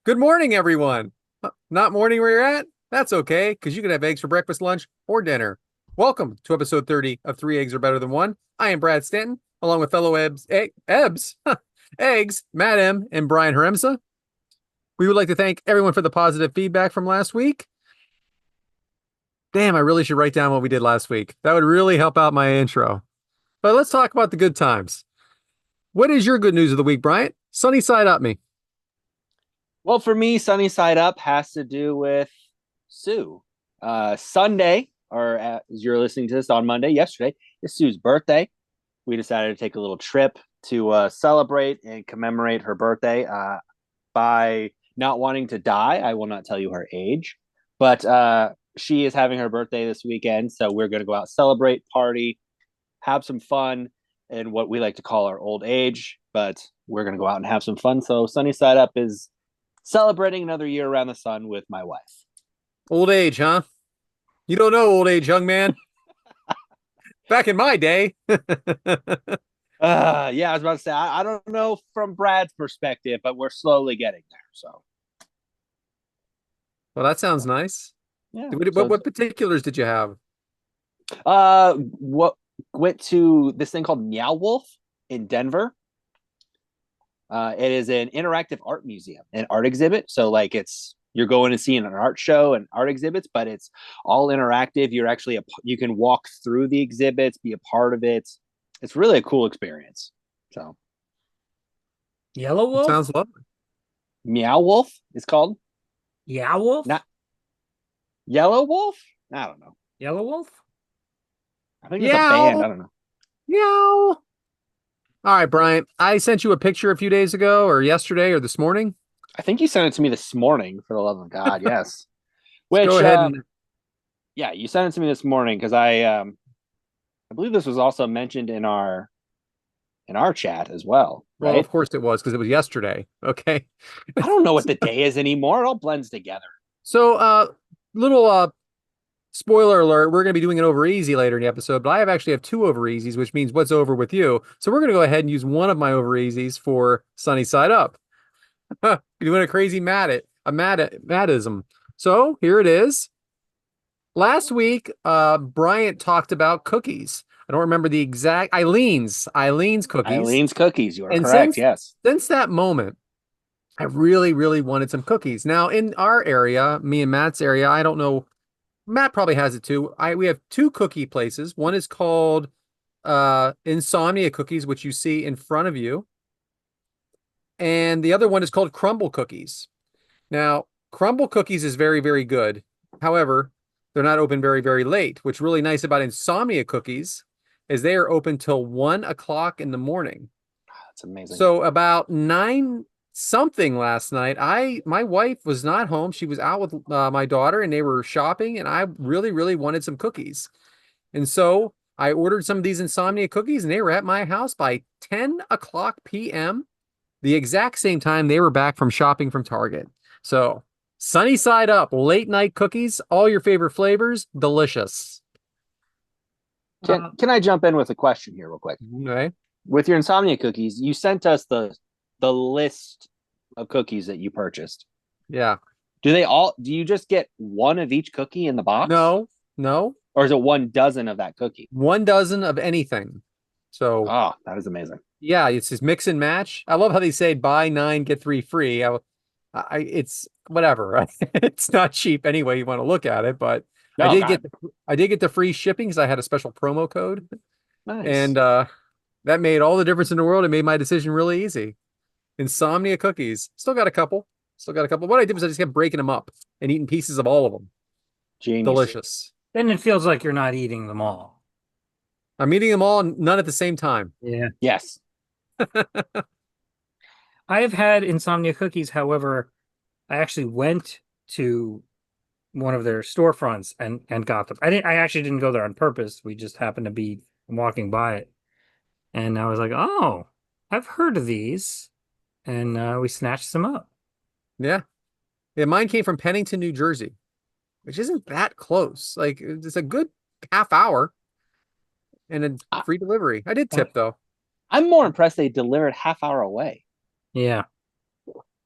Good morning, everyone. Not morning where you're at? That's okay, because you can have eggs for breakfast, lunch, or dinner. Welcome to episode 30 of Three Eggs Are Better Than One. I am Brad Stanton, along with fellow Eggs, Matt M. and Brian Haremsa. We would like to thank everyone for the positive feedback from last week. Damn, I really should write down what we did last week. That would really help out my intro. But let's talk about the good times. What is your good news of the week, Bryant? Sunny side up me. Well, for me, sunny side up has to do with Sue. Sunday, or as you're listening to this on Monday, yesterday, is Sue's birthday. We decided to take a little trip to celebrate and commemorate her birthday by not wanting to die. I will not tell you her age, but she is having her birthday this weekend. So we're going to go out, celebrate, party, have some fun in what we like to call our old age, but we're going to go out and have some fun. So sunny side up is celebrating another year around the sun with my wife. Old age, huh? You don't know old age, young man. Back in my day. Yeah, I was about to say, I don't know from Brad's perspective, but we're slowly getting there. So, Well, that sounds nice. yeah. What particulars did you have? What went to this thing called Meow Wolf in Denver. It is an interactive art museum, an art exhibit. So, like, you're going and seeing an art show and art exhibits, but it's all interactive. You can walk through the exhibits, be a part of it. It's really a cool experience. So, Yellow It Wolf? sounds lovely. Meow Wolf is called. Yeah, Wolf? Not Yellow Wolf. I don't know. Yellow Wolf? I think it's a band. I don't know. Meow. All right, Brian. I sent you a picture a few days ago, or yesterday, or this morning. I think you sent it to me this morning. For the love of God, yes. Which, go ahead and yeah, you sent it to me this morning because I believe this was also mentioned in our chat as well. Right? Well, of course it was, because it was yesterday. Okay. I don't know what the day is anymore. It all blends together. So, little spoiler alert, we're going to be doing it over easy later in the episode, but I actually have two over easies, which means what's over with you. So we're going to go ahead and use one of my over easies for Sunny Side Up. You're doing a crazy Mattism. So here it is. Last week, Bryant talked about cookies. I don't remember the exact Eileen's cookies. Eileen's cookies. You are And correct. Yes. Since that moment, I really, really wanted some cookies. Now, in our area, me and Matt's area, I don't know. Matt probably has it too. We have two cookie places. One is called Insomnia Cookies, which you see in front of you. And the other one is called Crumble Cookies. Now, Crumble Cookies is very, very good. However, they're not open very, very late. What's really nice about Insomnia Cookies is they are open till 1 o'clock in the morning. That's amazing. So about 9 something last night, my wife was not home. She was out with my daughter, and they were shopping, and I really, really wanted some cookies. And so I ordered some of these Insomnia cookies, and they were at my house by 10 o'clock p.m., the exact same time they were back from shopping from Target. So sunny side up, late night cookies, all your favorite flavors, delicious. Can I jump in with a question here real quick? Okay. With your Insomnia cookies, you sent us the list of cookies that you purchased. Yeah. Do you just get one of each cookie in the box? No. Or is it 1 dozen of that cookie? 1 dozen of anything. So that is amazing. Yeah, it's just mix and match. I love how they say buy 9, get 3 free. It's whatever. It's not cheap anyway you want to look at it, but No, I did get the free shipping because I had a special promo code. Nice. And that made all the difference in the world. It made my decision really easy. Insomnia cookies. Still got a couple. What I did was I just kept breaking them up and eating pieces of all of them. Genius. Delicious. Then it feels like you're not eating them all. I'm eating them all, none at the same time. Yeah. Yes. I have had Insomnia cookies. However, I actually went to one of their storefronts and got them. I actually didn't go there on purpose. We just happened to be walking by it. And I was like, oh, I've heard of these. And we snatched some up. Yeah. Mine came from Pennington, New Jersey, which isn't that close. Like, it's a good half hour and a free delivery. I did tip, though. I'm more impressed they delivered half hour away. Yeah.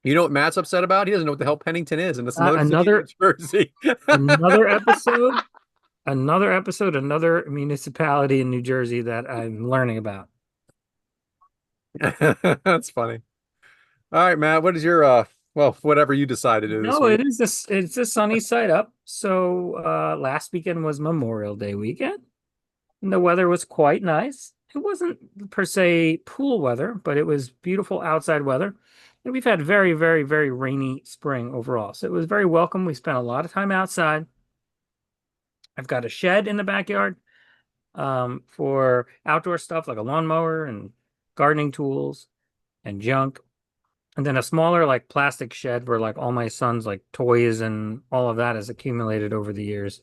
You know what Matt's upset about? He doesn't know what the hell Pennington is, and it's Motor City, New Another Jersey. another episode, another municipality in New Jersey that I'm learning about. That's funny. All right, Matt, what is your well, whatever you decide to do this No, week? it's a sunny side up. So last weekend was Memorial Day weekend. And the weather was quite nice. It wasn't per se pool weather, but it was beautiful outside weather. And we've had very, very, very rainy spring overall. So it was very welcome. We spent a lot of time outside. I've got a shed in the backyard for outdoor stuff like a lawnmower and gardening tools and junk. And then a smaller like plastic shed where like all my son's like toys and all of that has accumulated over the years.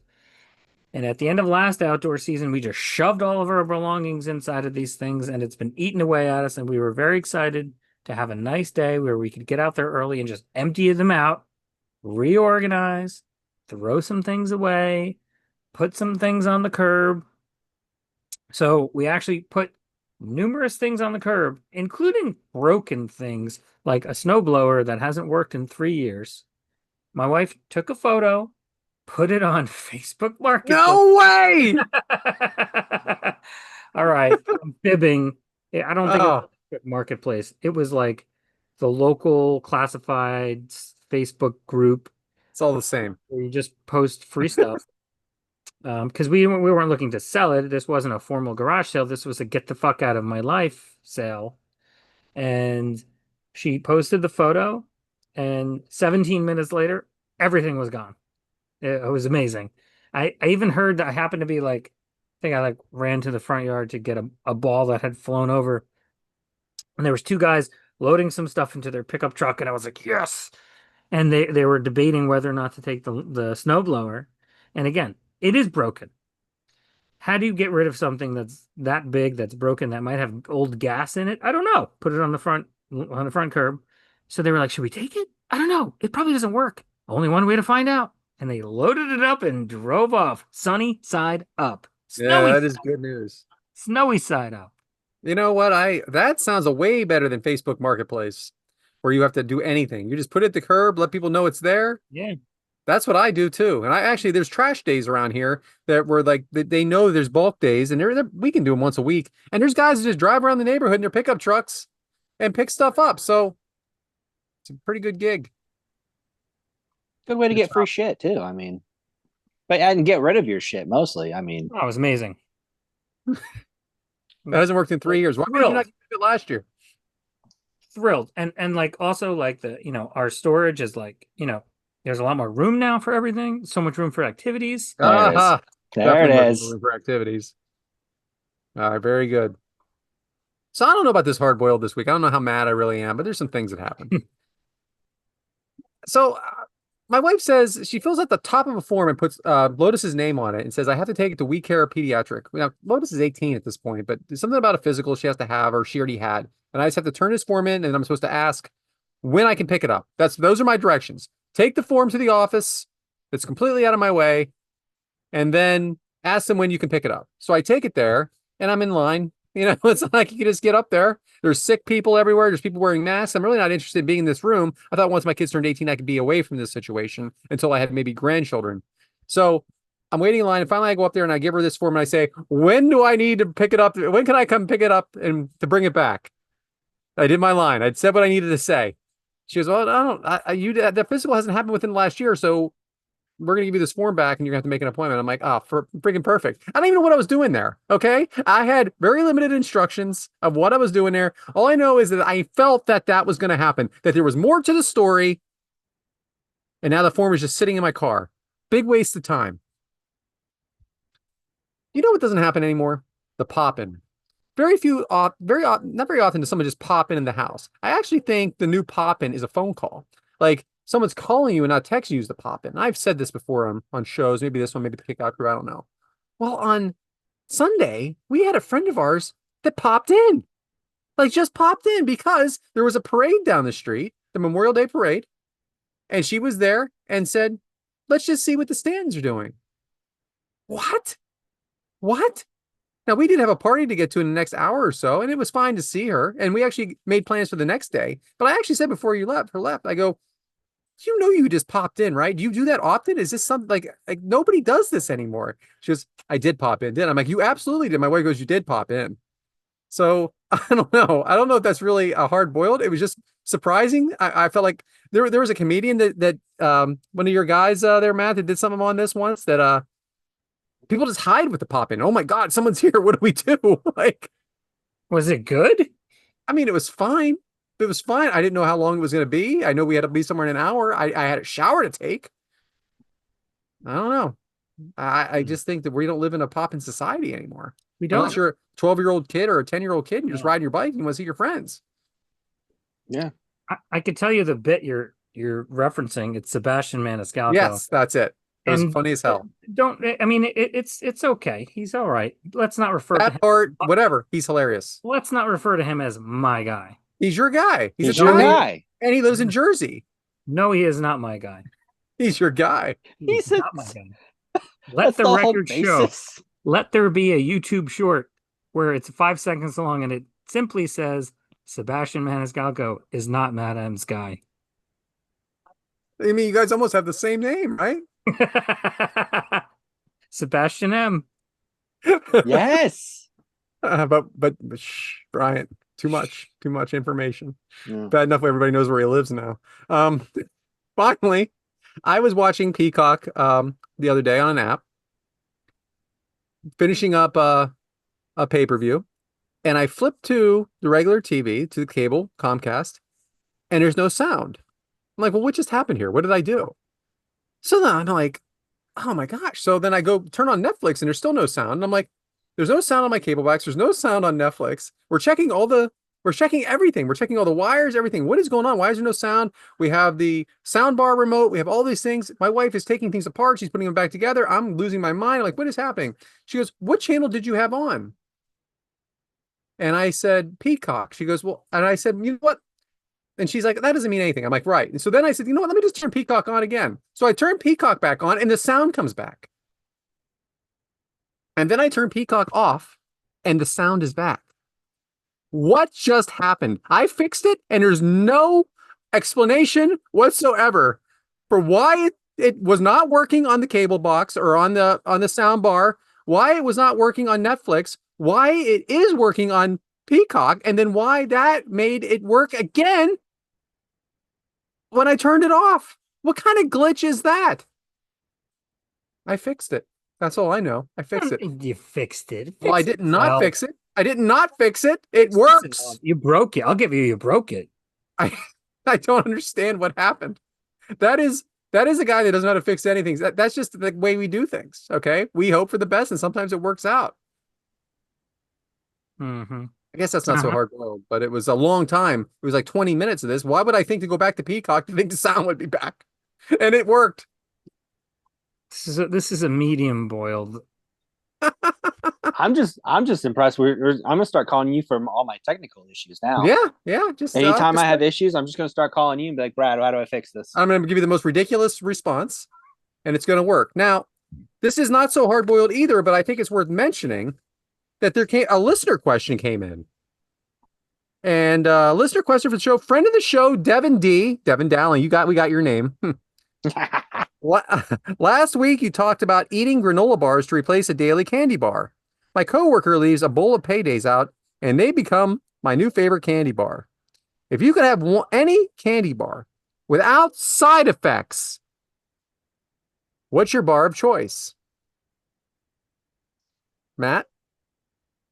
And at the end of last outdoor season, we just shoved all of our belongings inside of these things and it's been eaten away at us. And we were very excited to have a nice day where we could get out there early and just empty them out, reorganize, throw some things away, put some things on the curb. So we actually put numerous things on the curb, including broken things like a snowblower that hasn't worked in 3 years. My wife took a photo, put it on Facebook Marketplace. No way! All right, I'm fibbing. I don't think it was Oh, Facebook Marketplace. It was like the local classified Facebook group it's all the same. where you just post free stuff. Because we weren't looking to sell it. This wasn't a formal garage sale. This was a get the fuck out of my life sale. And she posted the photo, and 17 minutes later, everything was gone. It was amazing. I even heard that I happened to be like, I think I like ran to the front yard to get a ball that had flown over, and there was two guys loading some stuff into their pickup truck, and I was like, yes. And they were debating whether or not to take the snowblower. And again, it is broken. How do you get rid of something that's that big, that's broken, that might have old gas in it? I don't know. Put it on the front curb. So they were like, should we take it? I don't know. It probably doesn't work. Only one way to find out. And they loaded it up and drove off, sunny side up. Yeah, that is good news. Snowy side up. You know what? That sounds a way better than Facebook Marketplace, where you have to do anything. You just put it at the curb, let people know it's there. Yeah. That's what I do too. And I actually, there's trash days around here that were like they know there's bulk days, and we can do them once a week. And there's guys that just drive around the neighborhood in their pickup trucks and pick stuff up. So it's a pretty good gig. Good way to Good get free job. shit too. I mean, but and get rid of your shit mostly. I mean, Oh, it was amazing. That hasn't worked in 3 years. Why did you not get it last year? Thrilled. And like also like our storage is like, there's a lot more room now for everything. So much room for activities. there it is. Aha. There it Definitely is. room for activities. All right, very good. So I don't know about this hard boiled this week. I don't know how mad I really am, but there's some things that happen. So my wife says she fills out the top of a form and puts Lotus's name on it and says, I have to take it to We Care Pediatric. Now, Lotus is 18 at this point, but there's something about a physical she has to have or she already had. And I just have to turn this form in and I'm supposed to ask when I can pick it up. Those are my directions. Take the form to the office that's completely out of my way and then ask them when you can pick it up. So I take it there and I'm in line. It's not like you can just get up there. There's sick people everywhere. There's people wearing masks. I'm really not interested in being in this room. I thought once my kids turned 18, I could be away from this situation until I had maybe grandchildren. So I'm waiting in line. And finally, I go up there and I give her this form and I say, when do I need to pick it up? When can I come pick it up and to bring it back? I did my line. I'd said what I needed to say. She goes, well, the physical hasn't happened within the last year. So we're going to give you this form back and you're going to have to make an appointment. I'm like, for freaking perfect. I don't even know what I was doing there. Okay. I had very limited instructions of what I was doing there. All I know is that I felt that was going to happen, that there was more to the story. And now the form is just sitting in my car. Big waste of time. You know what doesn't happen anymore? The pop-in. Not very often does someone just pop in the house. I actually think the new pop-in is a phone call. Like, someone's calling you and not texting you is the pop-in. I've said this before on shows, maybe this one, maybe the Kickout Crew, I don't know. Well, on Sunday, we had a friend of ours that popped in. Like, just popped in because there was a parade down the street, the Memorial Day parade, and she was there and said, let's just see what the stands are doing. What? Now we did have a party to get to in the next hour or so, and it was fine to see her. And we actually made plans for the next day. But I actually said before you left, I go, you know, you just popped in, right? Do you do that often? Is this something like nobody does this anymore? She goes, I did pop in, did I'm like, you absolutely did. My wife goes, you did pop in. So I don't know. I don't know if that's really a hard boiled. It was just surprising. I felt like there was a comedian that one of your guys there, Matt, that did something on this once that people just hide with the pop in. Oh my God, someone's here. What do we do? Like, Was it good? I mean, it was fine. It was fine. I didn't know how long it was going to be. I know we had to be somewhere in an hour. I had a shower to take. I don't know. I just think that we don't live in a pop in society anymore. We Unless don't. you're a 12-year-old kid or a 10-year-old kid and you're just Yeah. riding your bike and you want to see your friends. Yeah. I could tell you the bit you're referencing. It's Sebastian Maniscalco. Yes, that's it. It was And funny as hell. don't I mean it's okay. He's all right. Let's not refer to him. That part, whatever. He's hilarious. Let's not refer to him as my guy. He's your guy. He's He's a your Italian, guy. and he lives in Jersey. No, he is not my guy. He's your guy. He's He's a- not my guy. Let That's the whole record show. basis. Let there be a YouTube short where it's 5 seconds long and it simply says Sebastian Maniscalco is not Matt M's guy. I mean, you guys almost have the same name, right? Sebastian M. Yes. But shh, Bryant, too much information. Yeah. Bad enough everybody knows where he lives now. Finally, I was watching Peacock the other day on an app, finishing up a pay-per-view, and I flipped to the regular TV, to the cable, Comcast, and there's no sound. I'm like, well, what just happened here? What did I do? So then I'm like, oh my gosh. So then I go turn on Netflix and there's still no sound. And I'm like, there's no sound on my cable box. There's no sound on Netflix. We're checking everything. We're checking all the wires, everything. What is going on? Why is there no sound? We have the sound bar remote. We have all these things. My wife is taking things apart. She's putting them back together. I'm losing my mind. I'm like, what is happening? She goes, what channel did you have on? And I said, Peacock. She goes, well, and I said, you know what? And she's like, that doesn't mean anything. I'm like, right. And so then I said, you know what? Let me just turn Peacock on again. So I turned Peacock back on and the sound comes back. And then I turn Peacock off and the sound is back. What just happened? I fixed it and there's no explanation whatsoever for why it was not working on the cable box or on the sound bar, why it was not working on Netflix, why it is working on Peacock, and then why that made it work again when I turned it off. What kind of glitch is that? I fixed it. That's all I know. I fixed it. You fixed it. Well, I Fix did not well. fix it. I did not fix it. It works. You broke it. I'll give you broke it. I don't understand what happened. That is a guy that doesn't know how to fix anything. That's just the way we do things. Okay. We hope for the best and sometimes it works out. Mm-hmm. I guess that's not so hard boiled, but it was a long time. It was like 20 minutes of this. Why would I think to go back to Peacock to think the sound would be back? And it worked. This is a medium boiled. I'm just impressed. I'm gonna start calling you for all my technical issues now. Yeah. Just anytime I have issues, I'm just gonna start calling you and be like, Brad, how do I fix this? I'm going to give you the most ridiculous response, and it's going to work. Now, this is not so hard boiled either, but I think it's worth mentioning that a listener question came in. And listener question for the show, friend of the show, Devin Dowling, we got your name. Last week, you talked about eating granola bars to replace a daily candy bar. My coworker leaves a bowl of paydays out, and they become my new favorite candy bar. If you could have any candy bar without side effects, what's your bar of choice? Matt?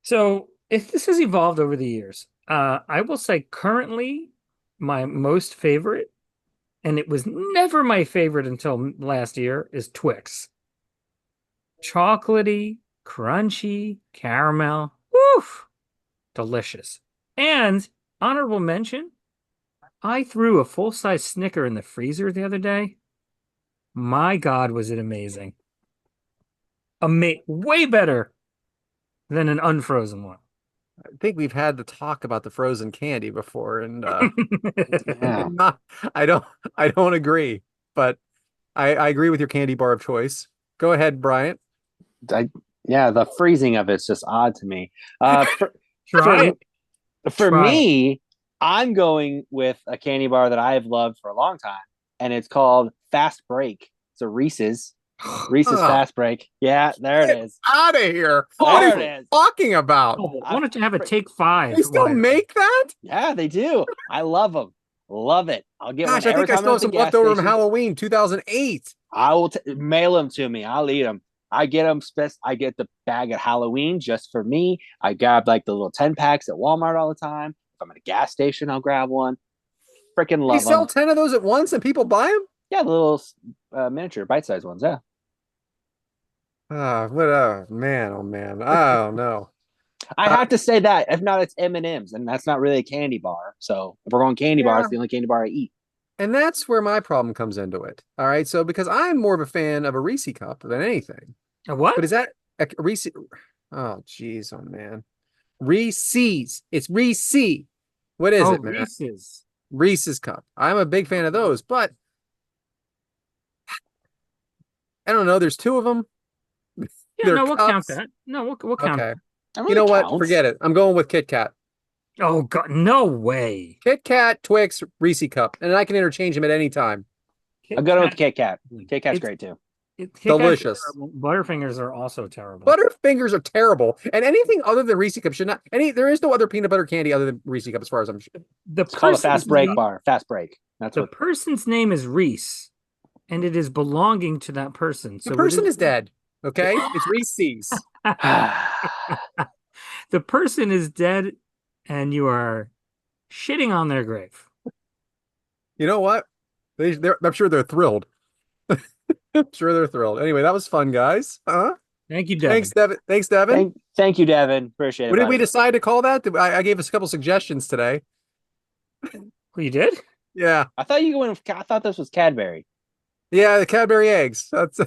So if this has evolved over the years, I will say currently my most favorite, and it was never my favorite until last year, is Twix. Chocolatey, crunchy, caramel. Woof! Delicious. And honorable mention, I threw a full-size Snicker in the freezer the other day. My God, was it amazing. Way better than an unfrozen one. I think we've had the talk about the frozen candy before, and Yeah. I don't agree, but I agree with your candy bar of choice. Go ahead, Bryant. Yeah, the freezing of it's just odd to me. For Try for it. for Try it. me, I'm going with a candy bar that I've loved for a long time, and it's called Fast Break. It's a Reese's Oh, Fast Break. Yeah, there it get is. out of here. What are There you it is. talking about? Oh, I why don't you have a take 5? They still make that? Yeah, they do. I love them. Love it. I'll get one Gosh, I every think I time I'm still at have the some gas leftover from station. Halloween 2008. I will mail them to me. I'll eat them. I get them. I get the bag at Halloween just for me. I grab like the little 10 packs at Walmart all the time. If I'm at a gas station, I'll grab one. Freaking They love sell them. 10 of those at once and people buy them? Yeah, the little miniature bite-sized ones. Yeah. Ah, what a man, oh man. I don't know. I have to say that. If not, it's M&M's, and that's not really a candy bar. So if we're going candy bar, Yeah. it's the only candy bar I eat. And that's where my problem comes into it. All right. So because I'm more of a fan of a Reese cup than anything. A what? But is that a Reese? Oh, geez. Oh, man. Reese's. It's Reese. What is Oh, it, man? Reese's. Reese's cup. I'm a big fan of those, but I don't know. There's two of them. Yeah, They're no, we'll count cups. that. No, we'll count Okay. that. That You really know what? counts. Forget it. I'm going with Kit Kat. Oh God, no way. Kit Kat, Twix, Reese cup. And I can interchange them at any time. I'll Kit go with Kat. Kit Kat. Kit Kat's It's great too. Kit Kat's Delicious. terrible. Butterfingers are also terrible. Butterfingers are terrible. And anything other than Reese cup should not there is no other peanut butter candy other than Reese cup as far as I'm sure. The It's called a person's fast break name, bar. Fast break. That's the what. person's name is Reese, and it is belonging to that person. The So it person is is dead. Okay? It's Reese's. the person is dead, and you are shitting on their grave. You know what? I'm sure they're thrilled. I'm sure they're thrilled. Anyway, that was fun, guys. Huh? Thank you, Thanks, Devin. Devin. Thanks, Devin. thank you, Devin. Appreciate it, What did we buddy. decide to call that? I gave us a couple suggestions today. Oh, you did? Yeah. I thought you went. I thought this was Cadbury. Yeah, the Cadbury eggs. That's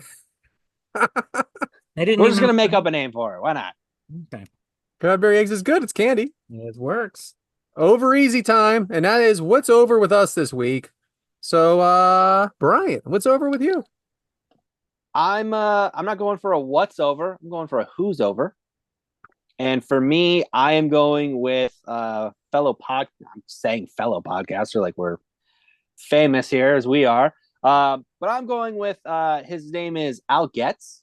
I didn't We're even just gonna know- make up a name for it. Why not? Okay, Cadbury eggs is good. It's candy. it works. Over easy time, and that is what's over with us this week. So, Bryant, what's over with you? I'm not going for a what's over. I'm going for a who's over. And for me, I am going with I'm saying fellow podcaster like we're famous here as we are. But I'm going with his name is Al Getz.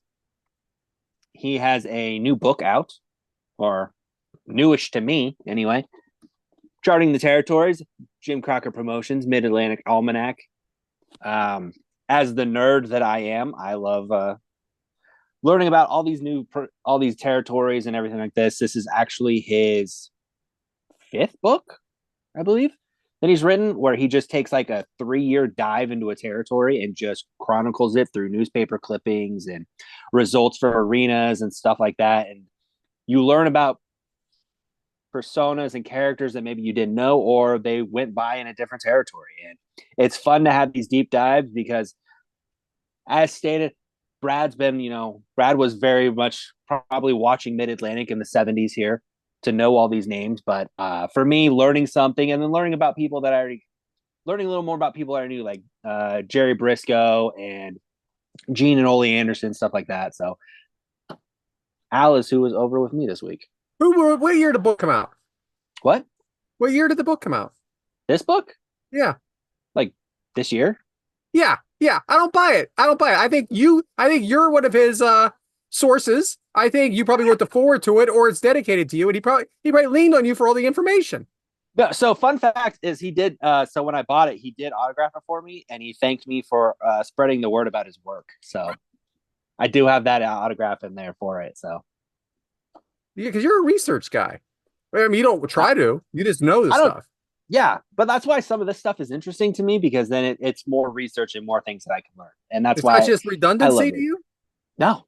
He has a new book out, or newish to me anyway. Charting the Territories, Jim Crocker Promotions, Mid Atlantic Almanac. As the nerd that I am, I love learning about all these territories and everything like this. This is actually his 5th book, I believe, that he's written, where he just takes like a 3-year dive into a territory and just chronicles it through newspaper clippings and results for arenas and stuff like that. And you learn about personas and characters that maybe you didn't know, or they went by in a different territory. And it's fun to have these deep dives because, as stated, Brad was very much probably watching Mid-Atlantic in the 70s here to know all these names. But for me, learning something and then learning a little more about people I knew, like Jerry Briscoe and Gene and Ole Anderson, stuff like that. So Alice, who was over with me this week. What year did the book come out? What? What year did the book come out? This book? Yeah. Like this year? Yeah. Yeah. I don't buy it. I think you're one of his sources. I think you probably wrote the forward to it, or it's dedicated to you, and he probably leaned on you for all the information. Yeah, so fun fact is he did so when I bought it, he did autograph it for me, and he thanked me for spreading the word about his work. So I do have that autograph in there for it. So Yeah, because you're a research guy. I mean, you don't try to. You just know this stuff. Yeah, but that's why some of this stuff is interesting to me, because then it's more research and more things that I can learn. And that's It's why not just I redundancy love to it. you. No,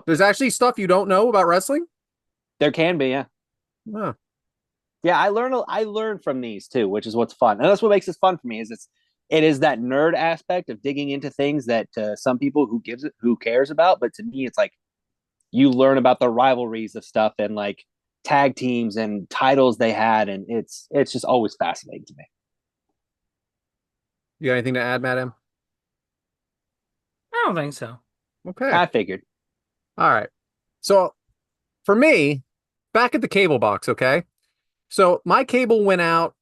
There's actually stuff you don't know about wrestling. there can be, yeah. Huh. Yeah, I learn from these too, which is what's fun. And that's what makes this fun for me, is it is that nerd aspect of digging into things that some people who cares about, but to me it's like you learn about the rivalries of stuff and like tag teams and titles they had, and it's just always fascinating to me. You got anything to add, Madam? I don't think so. Okay. I figured. All right. So for me, back at the cable box, okay? So my cable went out.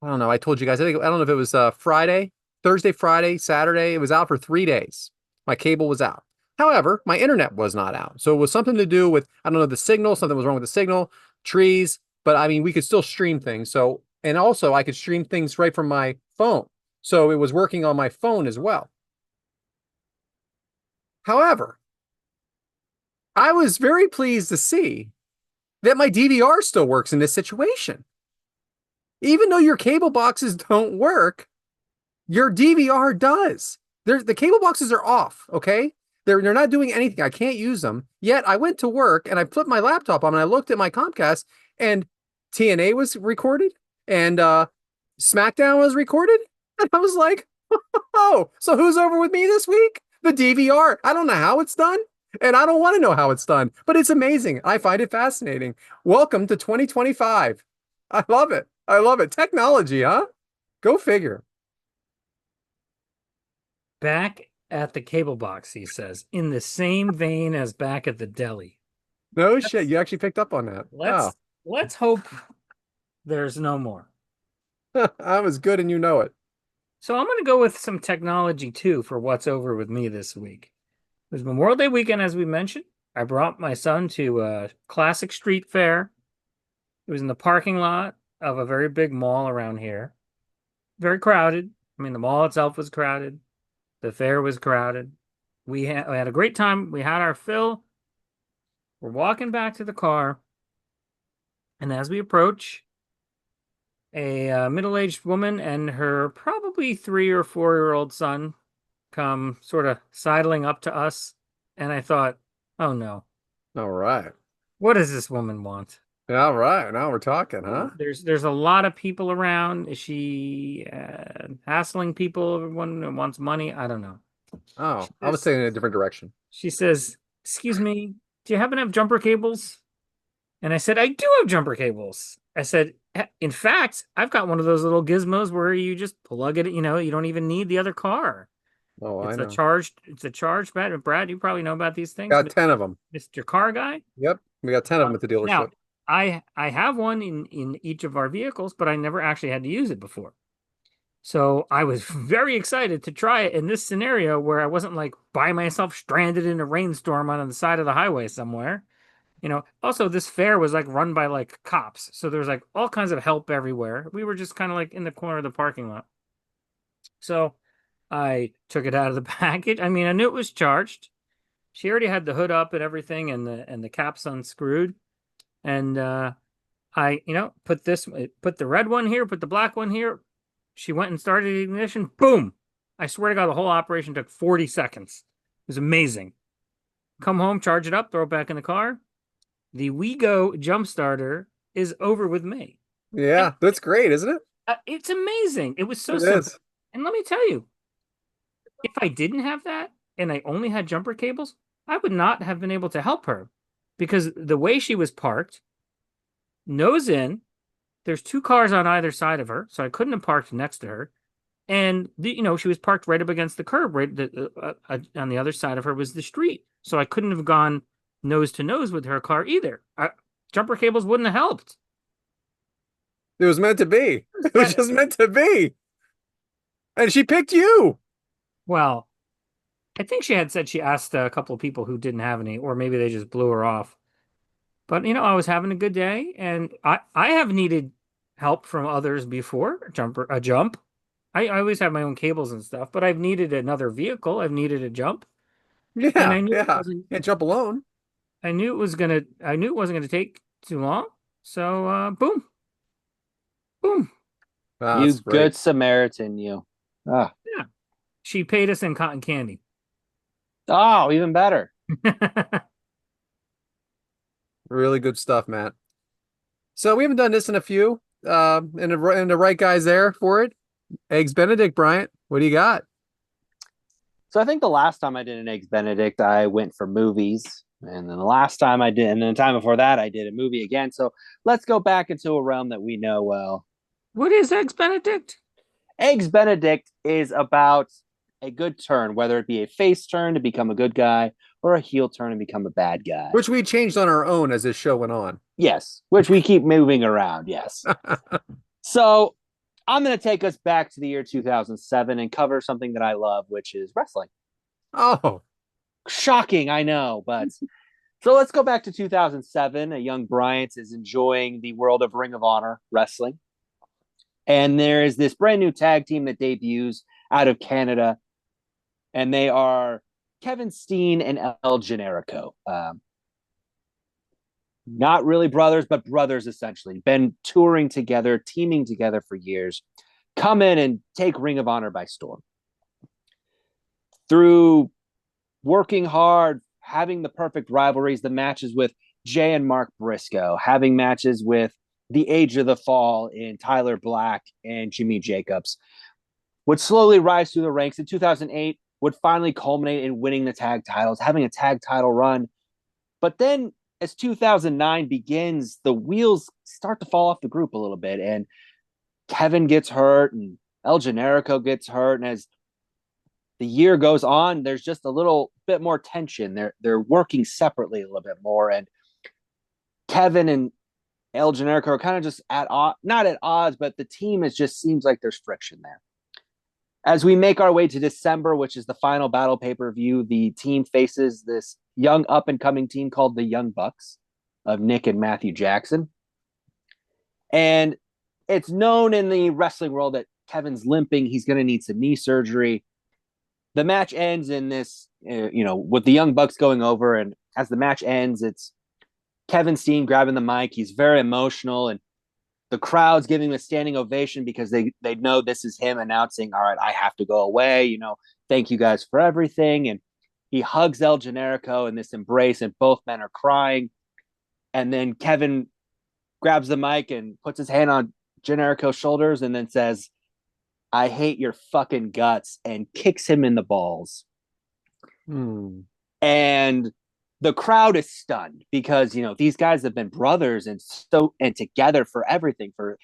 I don't know. I told you guys. I don't know if it was Friday, Thursday, Friday, Saturday. It was out for 3 days. My cable was out. However, my internet was not out. So it was something to do with, I don't know, the signal. Something was wrong with the signal, trees. But I mean, we could still stream things. So, and also I could stream things right from my phone. So it was working on my phone as well. However, I was very pleased to see that my DVR still works in this situation. Even though your cable boxes don't work, your DVR does. The cable boxes are off, okay? They're not doing anything. I can't use them. Yet I went to work and I flipped my laptop on and I looked at my Comcast and TNA was recorded and SmackDown was recorded. And I was like, oh, so who's over with me this week? The DVR. I don't know how it's done. And I don't want to know how it's done, but it's amazing. I find it fascinating. Welcome to 2025. I love it. I love it. Technology, huh? Go figure. Back at the cable box, he says, in the same vein as back at the deli. No shit. You actually picked up on that. Let's hope there's no more. I was good and you know it. So I'm going to go with some technology too for what's over with me this week. It was Memorial Day weekend, as we mentioned. I brought my son to a classic street fair. It was in the parking lot of a very big mall around here. Very crowded. I mean, the mall itself was crowded. The fair was crowded. We had a great time. We had our fill. We're walking back to the car. And as we approach, a middle-aged woman and her probably 3 or 4-year-old son come sort of sidling up to us. And I thought, oh no, All right. what does this woman want? All right. Now we're talking, huh? There's a lot of people around. Is she hassling people? Everyone wants money. I don't know. Oh, I was saying in a different direction. She says, "Excuse me, do you happen to have jumper cables?" And I said, "I do have jumper cables." I said, "In fact, I've got one of those little gizmos where you just plug it. You don't even need the other car. Oh, I know. It's a charged battery. Brad, you probably know about these things. Got 10 of them. Mr. Car Guy. Yep. We got 10 of them at the dealership. Now, I have one in each of our vehicles, but I never actually had to use it before. So I was very excited to try it in this scenario where I wasn't like by myself stranded in a rainstorm on the side of the highway somewhere. Also this fair was like run by like cops. So there's like all kinds of help everywhere. We were just kind of like in the corner of the parking lot. So I took it out of the package. I mean, I knew it was charged. She already had the hood up and everything and the caps unscrewed. And I, put the red one here, put the black one here. She went and started the ignition. Boom. I swear to God, the whole operation took 40 seconds. It was amazing. Come home, charge it up, throw it back in the car. The WeGo jump starter is over with me. Yeah, that's great, isn't it? It's amazing. It was so It simple. is. And let me tell you, if I didn't have that and I only had jumper cables, I would not have been able to help her because the way she was parked, nose in, there's 2 cars on either side of her, so I couldn't have parked next to her. And she was parked right up against the curb. Right on the other side of her was the street, so I couldn't have gone nose to nose with her car either. Jumper cables wouldn't have helped. It was meant to be. It was just meant to be. And she picked you. Well, I think she had said she asked a couple of people who didn't have any, or maybe they just blew her off. But I was having a good day, and I have needed help from others before. A jump. I always have my own cables and stuff, but I've needed another vehicle. I've needed a jump. And Yeah, I knew it yeah. wasn't Can't jump alone. I knew it wasn't gonna take too long. So boom. Boom. Ah, You that's great. good Samaritan, you. Ah. Yeah. She paid us in cotton candy. Oh, even better. Really good stuff, Matt. So we haven't done this in a few. And the right guy's there for it. Eggs Benedict, Bryant. What do you got? So I think the last time I did an Eggs Benedict, I went for movies. And then the last time I did, and then the time before that, I did a movie again. So let's go back into a realm that we know well. What is Eggs Benedict? Eggs Benedict is about a good turn, whether it be a face turn to become a good guy or a heel turn and become a bad guy. Which we changed on our own as this show went on. Yes, which we keep moving around. Yes. So I'm going to take us back to the year 2007 and cover something that I love, which is wrestling. Oh, Shocking, I know, but so let's go back to 2007. A young Bryant is enjoying the world of Ring of Honor wrestling. And there is this brand new tag team that debuts out of Canada, and they are Kevin Steen and El Generico. Not really brothers, but brothers essentially. Been touring together, teaming together for years. Come in and take Ring of Honor by storm. Through working hard, having the perfect rivalries, the matches with Jay and Mark Briscoe, having matches with the Age of the Fall in Tyler Black and Jimmy Jacobs, would slowly rise through the ranks. In 2008, would finally culminate in winning the tag titles, having a tag title run. But then as 2009 begins, the wheels start to fall off the group a little bit, and Kevin gets hurt and El Generico gets hurt. And as the year goes on, there's just a little bit more tension. They're working separately a little bit more. And Kevin and El Generico are kind of just not at odds, but the team just seems like there's friction there. As we make our way to December, which is the final battle pay-per-view, the team faces this young up-and-coming team called the Young Bucks of Nick and Matthew Jackson. And it's known in the wrestling world that Kevin's limping. He's going to need some knee surgery. The match ends in this, with the Young Bucks going over. And as the match ends, it's Kevin Steen grabbing the mic. He's very emotional, and the crowd's giving him a standing ovation because they know this is him announcing, all right, I have to go away. Thank you guys for everything. And he hugs El Generico in this embrace, and both men are crying. And then Kevin grabs the mic and puts his hand on Generico's shoulders and then says, I hate your fucking guts, and kicks him in the balls. And the crowd is stunned because, these guys have been brothers and together for everything for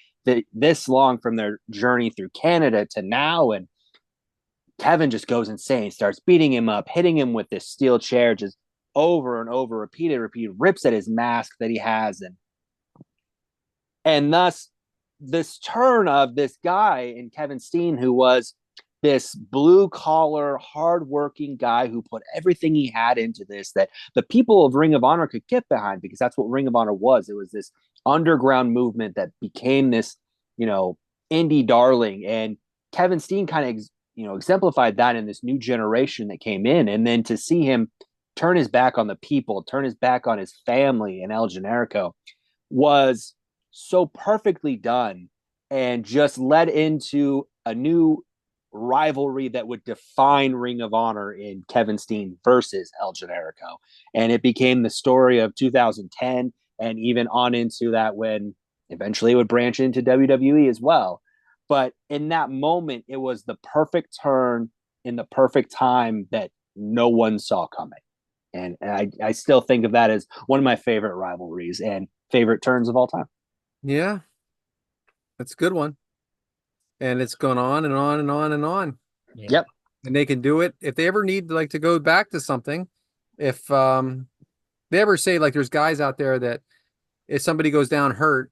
this long, from their journey through Canada to now. And Kevin just goes insane, starts beating him up, hitting him with this steel chair, just over and over, repeat, rips at his mask that he has. And thus this turn of this guy in Kevin Steen, who was this blue-collar, hardworking guy who put everything he had into this, that the people of Ring of Honor could get behind, because that's what Ring of Honor was. It was this underground movement that became this, indie darling. And Kevin Steen kind of, exemplified that in this new generation that came in. And then to see him turn his back on the people, turn his back on his family and El Generico was so perfectly done, and just led into a new rivalry that would define Ring of Honor in Kevin Steen versus El Generico. And it became the story of 2010 and even on into that, when eventually it would branch into WWE as well. But in that moment, it was the perfect turn in the perfect time that no one saw coming. And I still think of that as one of my favorite rivalries and favorite turns of all time. Yeah, that's a good one. And it's gone on and on and on and on. Yeah. Yep. And they can do it if they ever need to go back to something. If they ever say, there's guys out there that if somebody goes down hurt,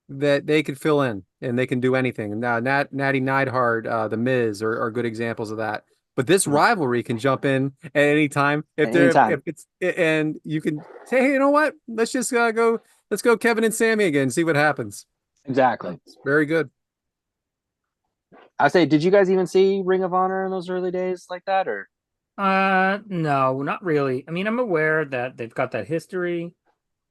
that they could fill in and they can do anything. Now, Natty Neidhart, The Miz are good examples of that. But this rivalry can jump in at any time and you can say, hey, you know what? Let's just let's go Kevin and Sammy again, see what happens. Exactly. It's very good. I say, did you guys even see Ring of Honor in those early days like that, or? No, not really. I mean, I'm aware that they've got that history,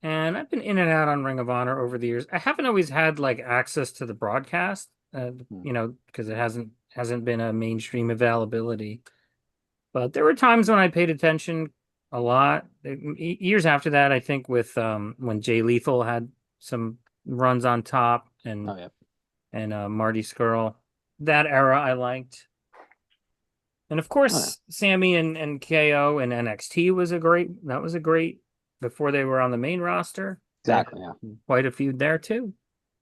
and I've been in and out on Ring of Honor over the years. I haven't always had access to the broadcast, because it hasn't been a mainstream availability. But there were times when I paid attention a lot. Years after that, I think with when Jay Lethal had some runs on top, and Marty Scurll. That era I liked. And of course, Sammy and KO and NXT was a great before they were on the main roster. Exactly, yeah. Quite a feud there too.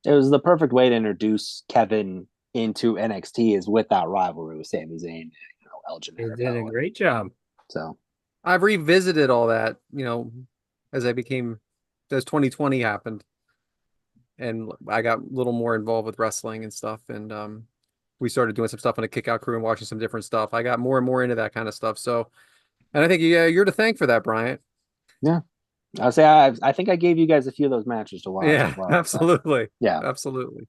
It was the perfect way to introduce Kevin into NXT, is with that rivalry with Sami Zayn, Elgin They Herbo. did a great job. So I've revisited all that, as I became, as 2020 happened, and I got a little more involved with wrestling and stuff, and we started doing some stuff on a kickout crew and watching some different stuff. I got more and more into that kind of stuff. So, and I think you're to thank for that, Bryant. yeah, I'll say I think I gave you guys a few of those matches to watch as Yeah, well. So, absolutely. yeah. Absolutely.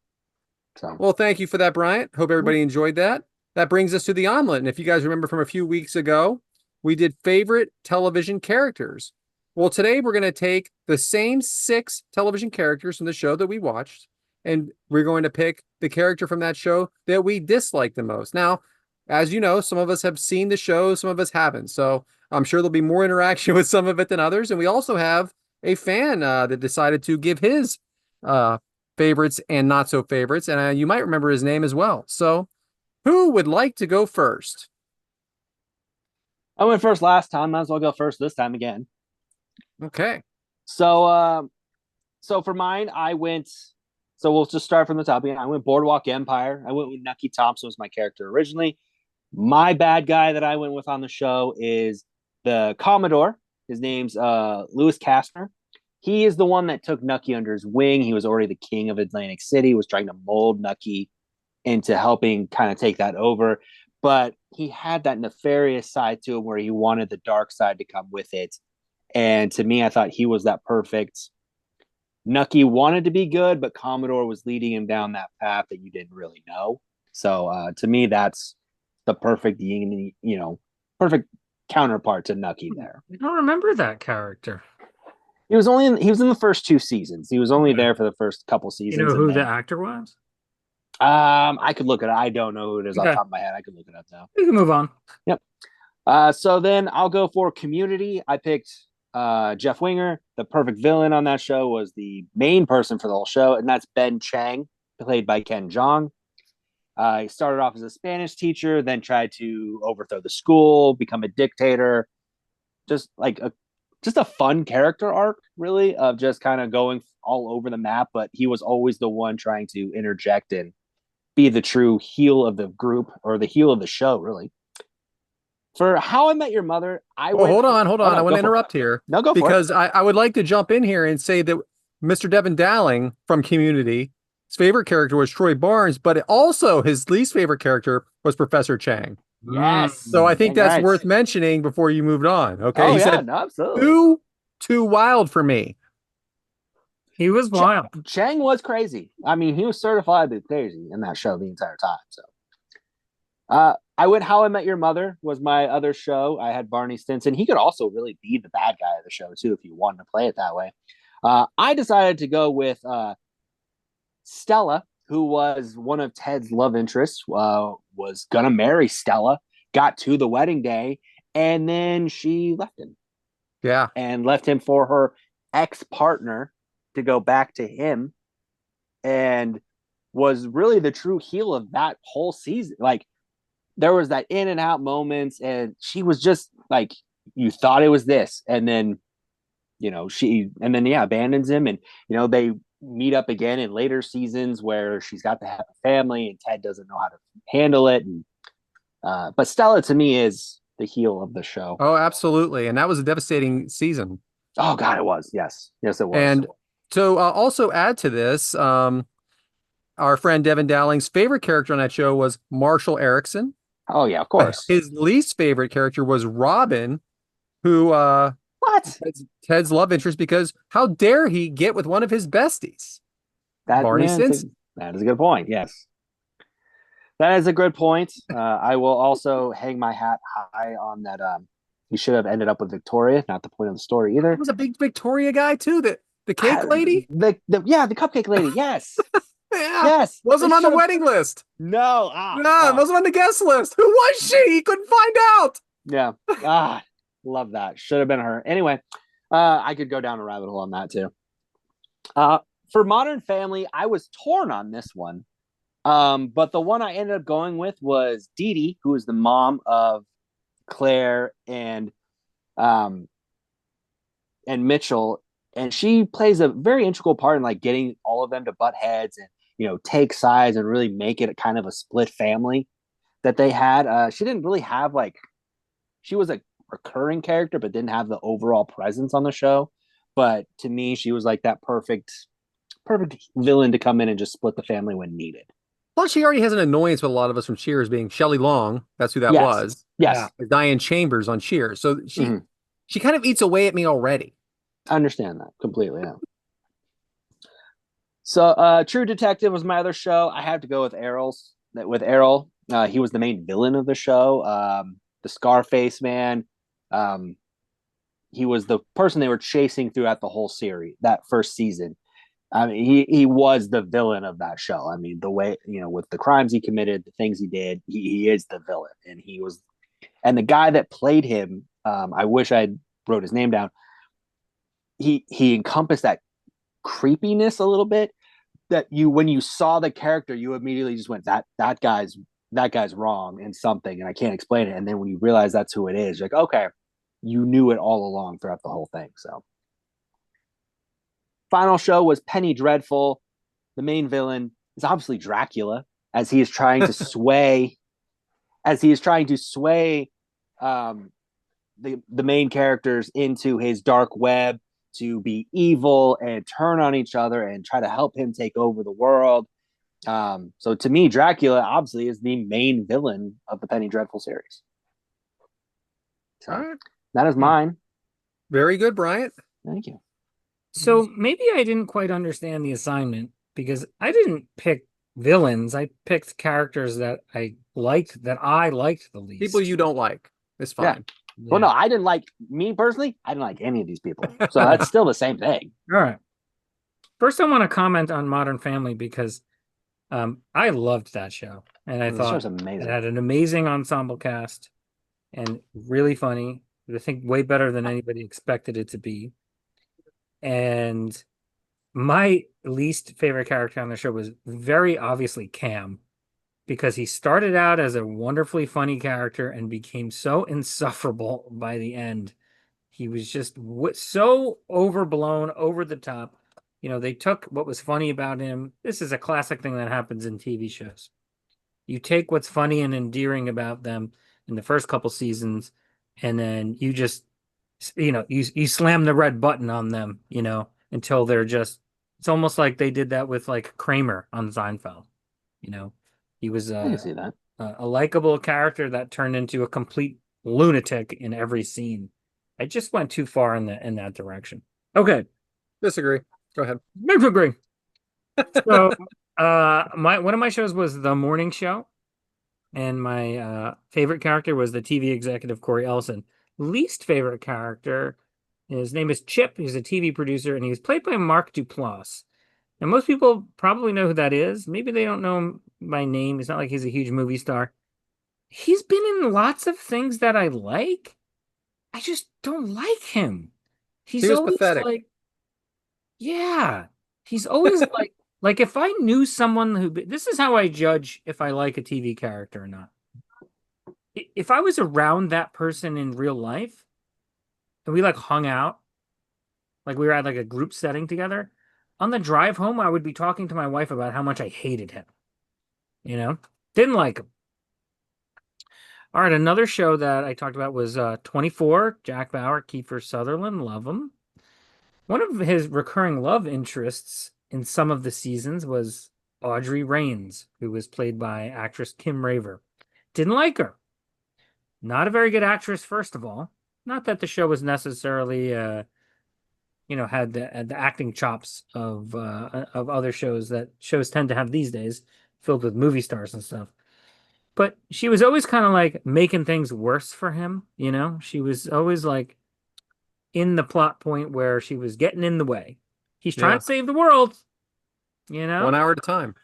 So Well, thank you for that, Bryant. Hope everybody enjoyed that. That brings us to the omelet. And if you guys remember from a few weeks ago, we did favorite television characters. Well, today we're going to take the same 6 television characters from the show that we watched, and we're going to pick the character from that show that we dislike the most. Now, as you know, some of us have seen the show, some of us haven't. So I'm sure there'll be more interaction with some of it than others. And we also have a fan that decided to give his uh, favorites and not so favorites. And you might remember his name as well. So who would like to go first? I went first last time. Might as well go first this time again. Okay. So for mine, I went. So we'll just start from the top again. I went Boardwalk Empire. I went with Nucky Thompson was my character originally. My bad guy that I went with on the show is the Commodore. His name's Louis Kastner. He is the one that took Nucky under his wing. He was already the king of Atlantic City, was trying to mold Nucky into helping kind of take that over. But he had that nefarious side to him where he wanted the dark side to come with it. And to me, I thought he was that perfect. Nucky wanted to be good, but Commodore was leading him down that path that you didn't really know. So to me, that's the perfect, perfect counterpart to Nucky there. I don't remember that character. He was in the first 2 seasons. He was only there for the first couple seasons. You know who the actor was? I could look it up. I don't know who it is off the Okay. top of my head. I could look it up now. We can move on. Yep. So then I'll go for Community. I picked Jeff Winger. The perfect villain on that show was the main person for the whole show, and that's Ben Chang, played by Ken Jeong. He started off as a Spanish teacher, then tried to overthrow the school, become a dictator. Just a fun character arc, really, of just kind of going all over the map. But he was always the one trying to interject and be the true heel of the group, or the heel of the show, really. For How I Met Your Mother, Hold on. I want to interrupt here. No, go for it. Because I would like to jump in here and say that Mr. Devin Dowling from Community, his favorite character was Troy Barnes, but also his least favorite character was Professor Chang. Yes. So I think that's Right. worth mentioning before you moved on. Okay. Oh, He yeah, said, no, absolutely. too wild for me. He was wild. Chang was crazy. I mean, he was certifiably crazy in that show the entire time. So, I went How I Met Your Mother was my other show. I had Barney Stinson. He could also really be the bad guy of the show too, if you wanted to play it that way. I decided to go with Stella, who was one of Ted's love interests. Was gonna marry Stella, got to the wedding day, and then she left him. Yeah. And left him for her ex-partner to go back to him, and was really the true heel of that whole season. Like, there was that in and out moments, and she was just like, you thought it was this, and then abandons him, and they meet up again in later seasons where she's got to have a family and Ted doesn't know how to handle it. And but Stella to me is the heel of the show. Oh, absolutely. And that was a devastating season. Oh God, it was. Yes, it was. And to also add to this, our friend Devin Dowling's favorite character on that show was Marshall Erickson. Oh yeah, of course. His least favorite character was Robin, who what? Ted's love interest, because how dare he get with one of his besties? Barney Stinson. That is a good point. Yes. That is a good point. I will also hang my hat high on that. He should have ended up with Victoria. Not the point of the story either. He was a big Victoria guy too. The cake lady. The cupcake lady. Yes. Yeah. Yes. Wasn't on the wedding list. No. Wasn't on the guest list. Who was she? He couldn't find out. Yeah. Love that. Should have been her. Anyway, I could go down a rabbit hole on that too. For Modern Family, I was torn on this one. But the one I ended up going with was Dee Dee, who is the mom of Claire and Mitchell, and she plays a very integral part in like getting all of them to butt heads and take sides and really make it a kind of a split family. that they had. She didn't really have like she was a recurring character, but didn't have the overall presence on the show. But to me, she was like that perfect villain to come in and just split the family when needed. Plus, she already has an annoyance with a lot of us from Cheers being Shelley Long. That's who that Yes, was. Yeah. yes, Diane Chambers on Cheers. So Mhm. she kind of eats away at me already. I understand that completely. Yeah. So, True Detective was my other show. I have to go with Errol's. With Errol, he was the main villain of the show. The Scarface man. Um, he was the person they were chasing throughout the whole series. That first season, I mean, he was the villain of that show. I mean, the way with the crimes he committed, the things he did, he is the villain, and he was. And the guy that played him, I wish I wrote his name down. He encompassed that creepiness a little bit that when you saw the character, you immediately just went that guy's wrong in something, and I can't explain it. And then when you realize that's who it is, you're like, okay, you knew it all along throughout the whole thing. So, final show was Penny Dreadful. The main villain is obviously Dracula, as he is trying to sway, um, the main characters into his dark web to be evil and turn on each other and try to help him take over the world. So to me, Dracula obviously is the main villain of the Penny Dreadful series. So All right. that is mine. Very good, Bryant. Thank you. So maybe I didn't quite understand the assignment because I didn't pick villains. I picked characters that I liked the least. People you don't like. It's Yeah. fine. Well, no, I didn't like me personally. I didn't like any of these people. So that's still the same thing. All right. First, I want to comment on Modern Family because I loved that show, and I The thought show's amazing. it had an amazing ensemble cast and really funny. I think way better than anybody expected it to be. And my least favorite character on the show was very obviously Cam because he started out as a wonderfully funny character and became so insufferable by the end. He was just so overblown, over the top. They took what was funny about him. This is a classic thing that happens in TV shows. You take what's funny and endearing about them in the first couple seasons, and then you just, you slam the red button on them, until they're just, it's almost like they did that with like Kramer on Seinfeld. He was I can see that. a likable character that turned into a complete lunatic in every scene. I just went too far in that direction. Okay. Disagree. Go ahead. Disagree. So one of my shows was The Morning Show, and my favorite character was the TV executive Corey Ellison. Least favorite character, his name is Chip. He's a TV producer, and he was played by Mark Duplass. And most people probably know who that is. Maybe they don't know him by name. It's not like he's a huge movie star. He's been in lots of things that I like. I just don't like him. He He's was always pathetic. like, yeah, he's always like if I knew someone this is how I judge if I like a TV character or not. If I was around that person in real life and we like hung out, like we were at like a group setting together, on the drive home, I would be talking to my wife about how much I hated him. Didn't like him. All right, another show that I talked about was 24, Jack Bauer, Kiefer Sutherland, love him. One of his recurring love interests in some of the seasons was Audrey Raines, who was played by actress Kim Raver. Didn't like her. Not a very good actress, first of all. Not that the show was necessarily, had the acting chops of other shows that shows tend to have these days, filled with movie stars and stuff. But she was always kind of like making things worse for him. She was always like in the plot point where she was getting in the way. He's trying to save the world, 1 hour at a time.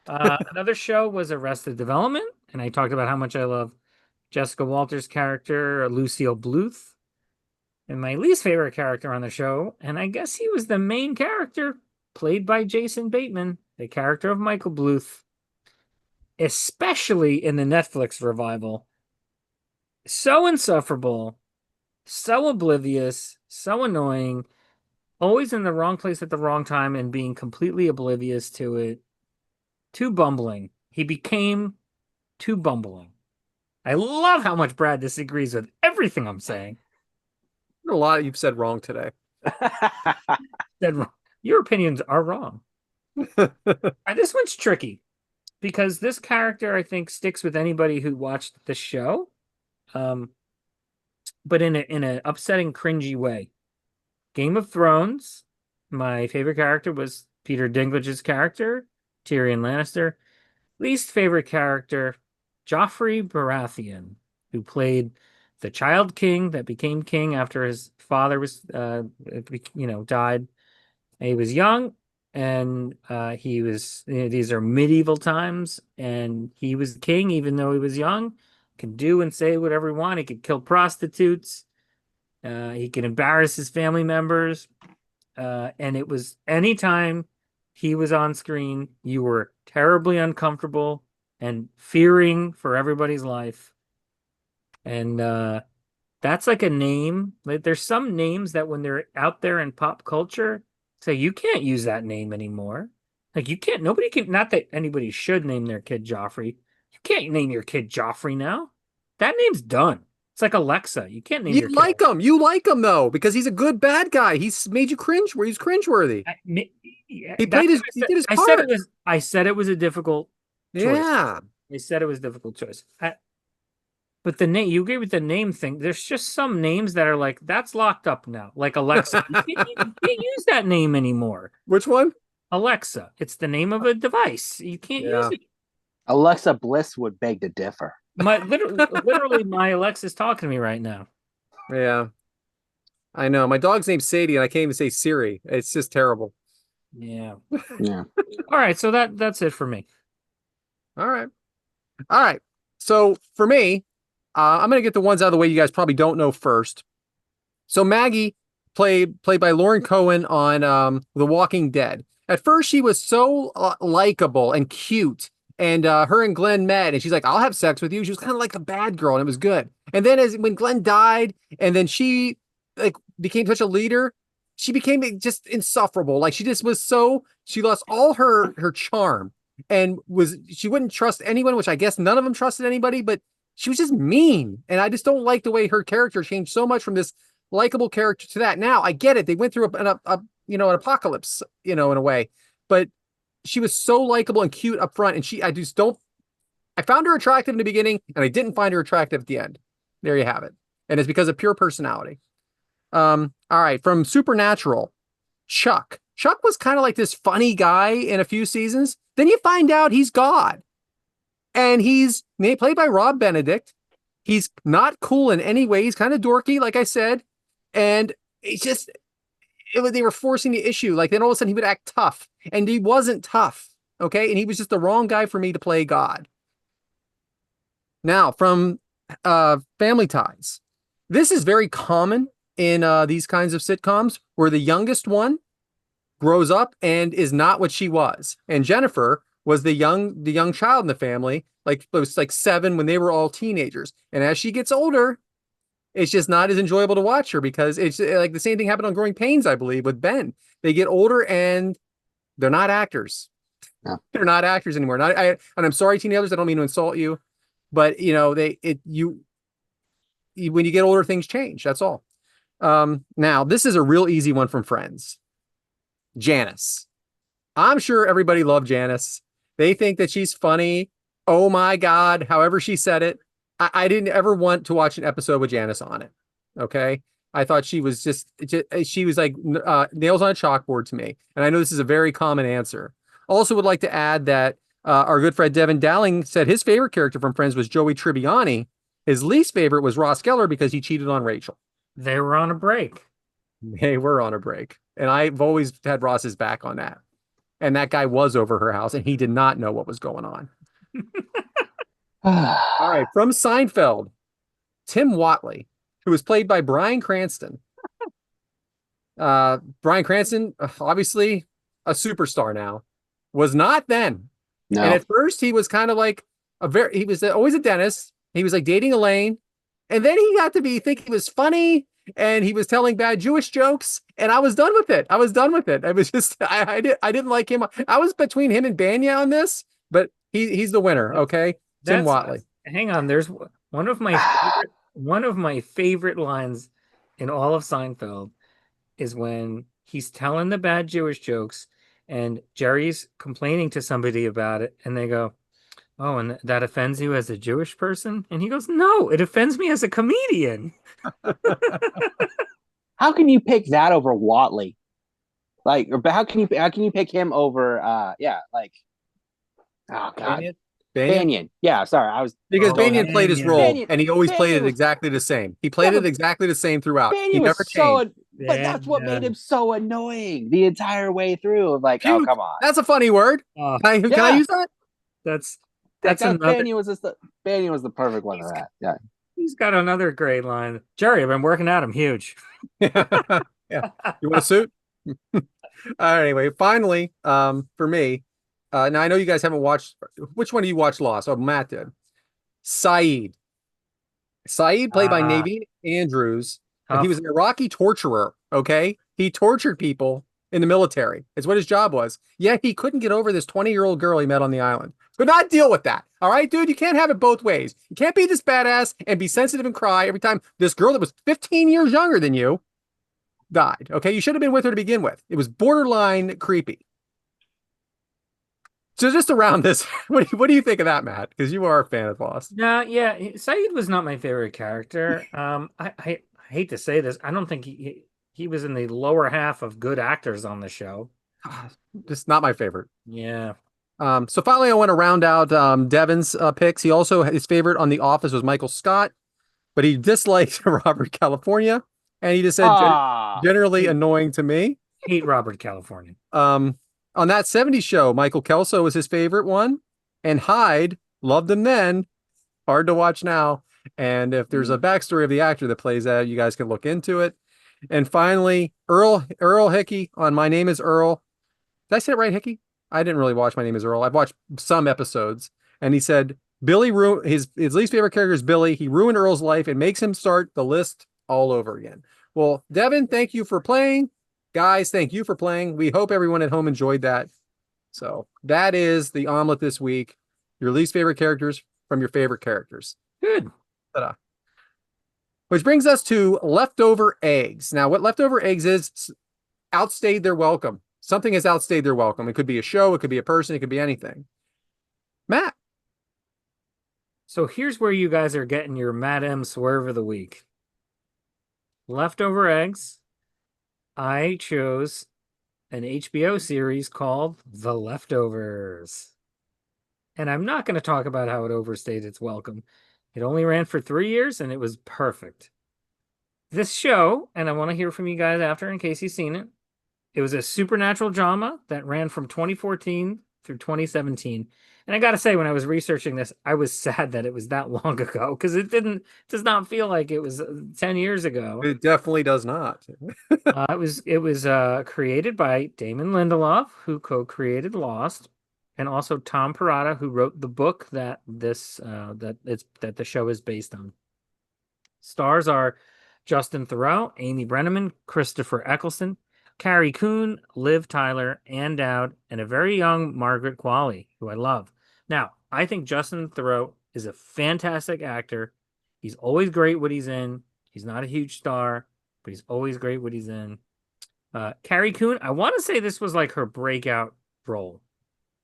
Another show was Arrested Development, and I talked about how much I love Jessica Walter's character, Lucille Bluth. And my least favorite character on the show, and I guess he was the main character, played by Jason Bateman, the character of Michael Bluth, especially in the Netflix revival. So insufferable, so oblivious, so annoying, always in the wrong place at the wrong time and being completely oblivious to it. Too bumbling. He became too bumbling. I love how much Brad disagrees with everything I'm saying. A lot you've said wrong today. Your opinions are wrong. This one's tricky because this character, I think, sticks with anybody who watched the show, but in an upsetting, cringy way. Game of Thrones, my favorite character was Peter Dinklage's character, Tyrion Lannister. Least favorite character, Joffrey Baratheon, who played the child king that became king after his father was, died. He was young, and he was. These are medieval times, and he was king, even though he was young. Could do and say whatever he wanted. He could kill prostitutes. He could embarrass his family members. And it was anytime he was on screen, you were terribly uncomfortable and fearing for everybody's life. And that's like a name. Like, there's some names that when they're out there in pop culture, say you can't use that name anymore. Like, you can't, nobody can, not that anybody should name their kid Joffrey. You can't name your kid Joffrey now. That name's done. It's like Alexa. You can't name your kid. You like him though, because he's a good bad guy. He's made you cringe where he's cringeworthy. He did his part. I said it was a difficult choice. Yeah. I said it was a difficult choice. But the name, you agree with the name thing. There's just some names that are like, that's locked up now. Like Alexa. You can't use that name anymore. Which one? Alexa. It's the name of a device. You can't use it. Alexa Bliss would beg to differ. Literally, my Alexa's talking to me right now. Yeah. I know. My dog's name's Sadie, and I can't even say Siri. It's just terrible. Yeah. Yeah. All right. So that's it for me. All right. So for me, I'm going to get the ones out of the way you guys probably don't know first. So Maggie, played by Lauren Cohen on The Walking Dead. At first, she was so likable and cute. And her and Glenn met, and she's like, I'll have sex with you. She was kind of like a bad girl, and it was good. And then when Glenn died, and then she became such a leader, she became just insufferable. Like, she lost all her charm, and she wouldn't trust anyone, which I guess none of them trusted anybody, but she was just mean. And I just don't like the way her character changed so much from this likable character to that. Now, I get it. They went through an apocalypse, in a way, but she was so likable and cute up front, and I found her attractive in the beginning, and I didn't find her attractive at the end. There you have it. And it's because of pure personality. All right, from Supernatural, Chuck. Chuck was kind of like this funny guy in a few seasons. Then you find out he's God. And he's played by Rob Benedict. He's not cool in any way. He's kind of dorky, like I said. And it's just... they were forcing the issue. Like, then all of a sudden he would act tough, and he wasn't tough. Okay. And he was just the wrong guy for me to play God. Now, from Family Ties. This is very common in these kinds of sitcoms where the youngest one grows up and is not what she was. And Jennifer was the young child in the family. Like, it was like 7 when they were all teenagers. And as she gets older, it's just not as enjoyable to watch her, because it's like the same thing happened on Growing Pains, I believe, with Ben. They get older and they're not actors. No. They're not actors anymore. And I'm sorry, teenagers, I don't mean to insult you, but when you get older, things change. That's all. Now this is a real easy one from Friends. Janice. I'm sure everybody loved Janice. They think that she's funny. Oh my God. However she said it. I didn't ever want to watch an episode with Janice on it. Okay. I thought she was she was like nails on a chalkboard to me. And I know this is a very common answer. Also would like to add that our good friend Devin Dowling said his favorite character from Friends was Joey Tribbiani. His least favorite was Ross Geller because he cheated on Rachel. They were on a break. They were on a break. And I've always had Ross's back on that. And that guy was over her house, and he did not know what was going on. All right, from Seinfeld, Tim Whatley, who was played by Bryan Cranston. Bryan Cranston, obviously a superstar now, was not then. No. And at first he was kind of like he was always a dentist. He was like dating Elaine. And then he got to think he was funny, and he was telling bad Jewish jokes, and I was done with it. I was just, I didn't like him. I was between him and Banya on this, but he's the winner. Okay. Tim That's Watley. hang on. There's one of my favorite lines in all of Seinfeld is when he's telling the bad Jewish jokes and Jerry's complaining to somebody about it, and they go, "Oh, and that offends you as a Jewish person?" And he goes, "No, it offends me as a comedian." How can you pick that over Watley? Like, or how can you pick him over? Yeah, like, oh God, Banyan? Banyan? Banyan. Yeah, sorry, I was Because Oh, Banyan so played his man, role Banyan. and he always played Banyan it was exactly the same. He yeah, played it but exactly the same throughout. He Banyan was never changed. but that's what made him so annoying the entire way through. Of like, oh Puke. come on, That's a funny word. oh, Can I yeah, use that? that's like that's that another. Banyan was the perfect one He's for got, that. Yeah. he's got another great line. Jerry, I've been working out. I'm huge. Yeah. You want a suit? Anyway, finally, for me, now I know you guys haven't watched. Which one do you watch Lost? Oh, Matt did. Saeed. Saeed, played by Ah, Naveen Andrews, and he was tough. an Iraqi torturer. Okay, he tortured people in the military. It's what his job was. Yet he couldn't get over this 20-year-old girl he met on the island. Could not deal with that. All right, dude, you can't have it both ways. You can't be this badass and be sensitive and cry every time this girl that was 15 years younger than you died. Okay, you should have been with her to begin with. It was borderline creepy. So just around this, what do you think of that, Matt? Because you are a fan of Lost. No, yeah, Saeed was not my favorite character. I hate to say this. I don't think he was in the lower half of good actors on the show. Just not my favorite. Yeah. So finally, I want to round out Devin's picks. He also his favorite on The Office was Michael Scott, but he disliked Robert California, and he just said Ah, generally Hate, annoying to me. hate Robert California. Um, on that '70s show, Michael Kelso was his favorite one, and Hyde loved him then. Hard to watch now. And if there's a backstory of the actor that plays that, you guys can look into it. And finally, Earl Hickey on My Name is Earl. Did I say it right, Hickey? I didn't really watch My Name is Earl. I've watched some episodes, and he said Billy his least favorite character is Billy. He ruined Earl's life and makes him start the list all over again. Well, Devin, thank you for playing. Guys, thank you for playing. We hope everyone at home enjoyed that. So that is the omelet this week. Your least favorite characters from your favorite characters. Good. Ta-da. Which brings us to leftover eggs. Now, what leftover eggs is outstayed their welcome. Something has outstayed their welcome. It could be a show, it could be a person, it could be anything. Matt. So here's where you guys are getting your Madam Swerve of the week. Leftover eggs. I chose an HBO series called The Leftovers. And I'm not going to talk about how it overstayed its welcome. It only ran for 3 years and it was perfect. This show, and I want to hear from you guys after in case you've seen it, it was a supernatural drama that ran from 2014 through 2017. And I got to say, when I was researching this, I was sad that it was that long ago because does not feel like it was 10 years ago. It definitely does not. It was created by Damon Lindelof, who co-created Lost, and also Tom Perrotta, who wrote the book that the show is based on. Stars are Justin Theroux, Amy Brenneman, Christopher Eccleston, Carrie Coon, Liv Tyler, Ann Dowd, and a very young Margaret Qualley, who I love. Now, I think Justin Theroux is a fantastic actor. He's always great what he's in. He's not a huge star, but he's always great what he's in. Carrie Coon, I want to say this was like her breakout role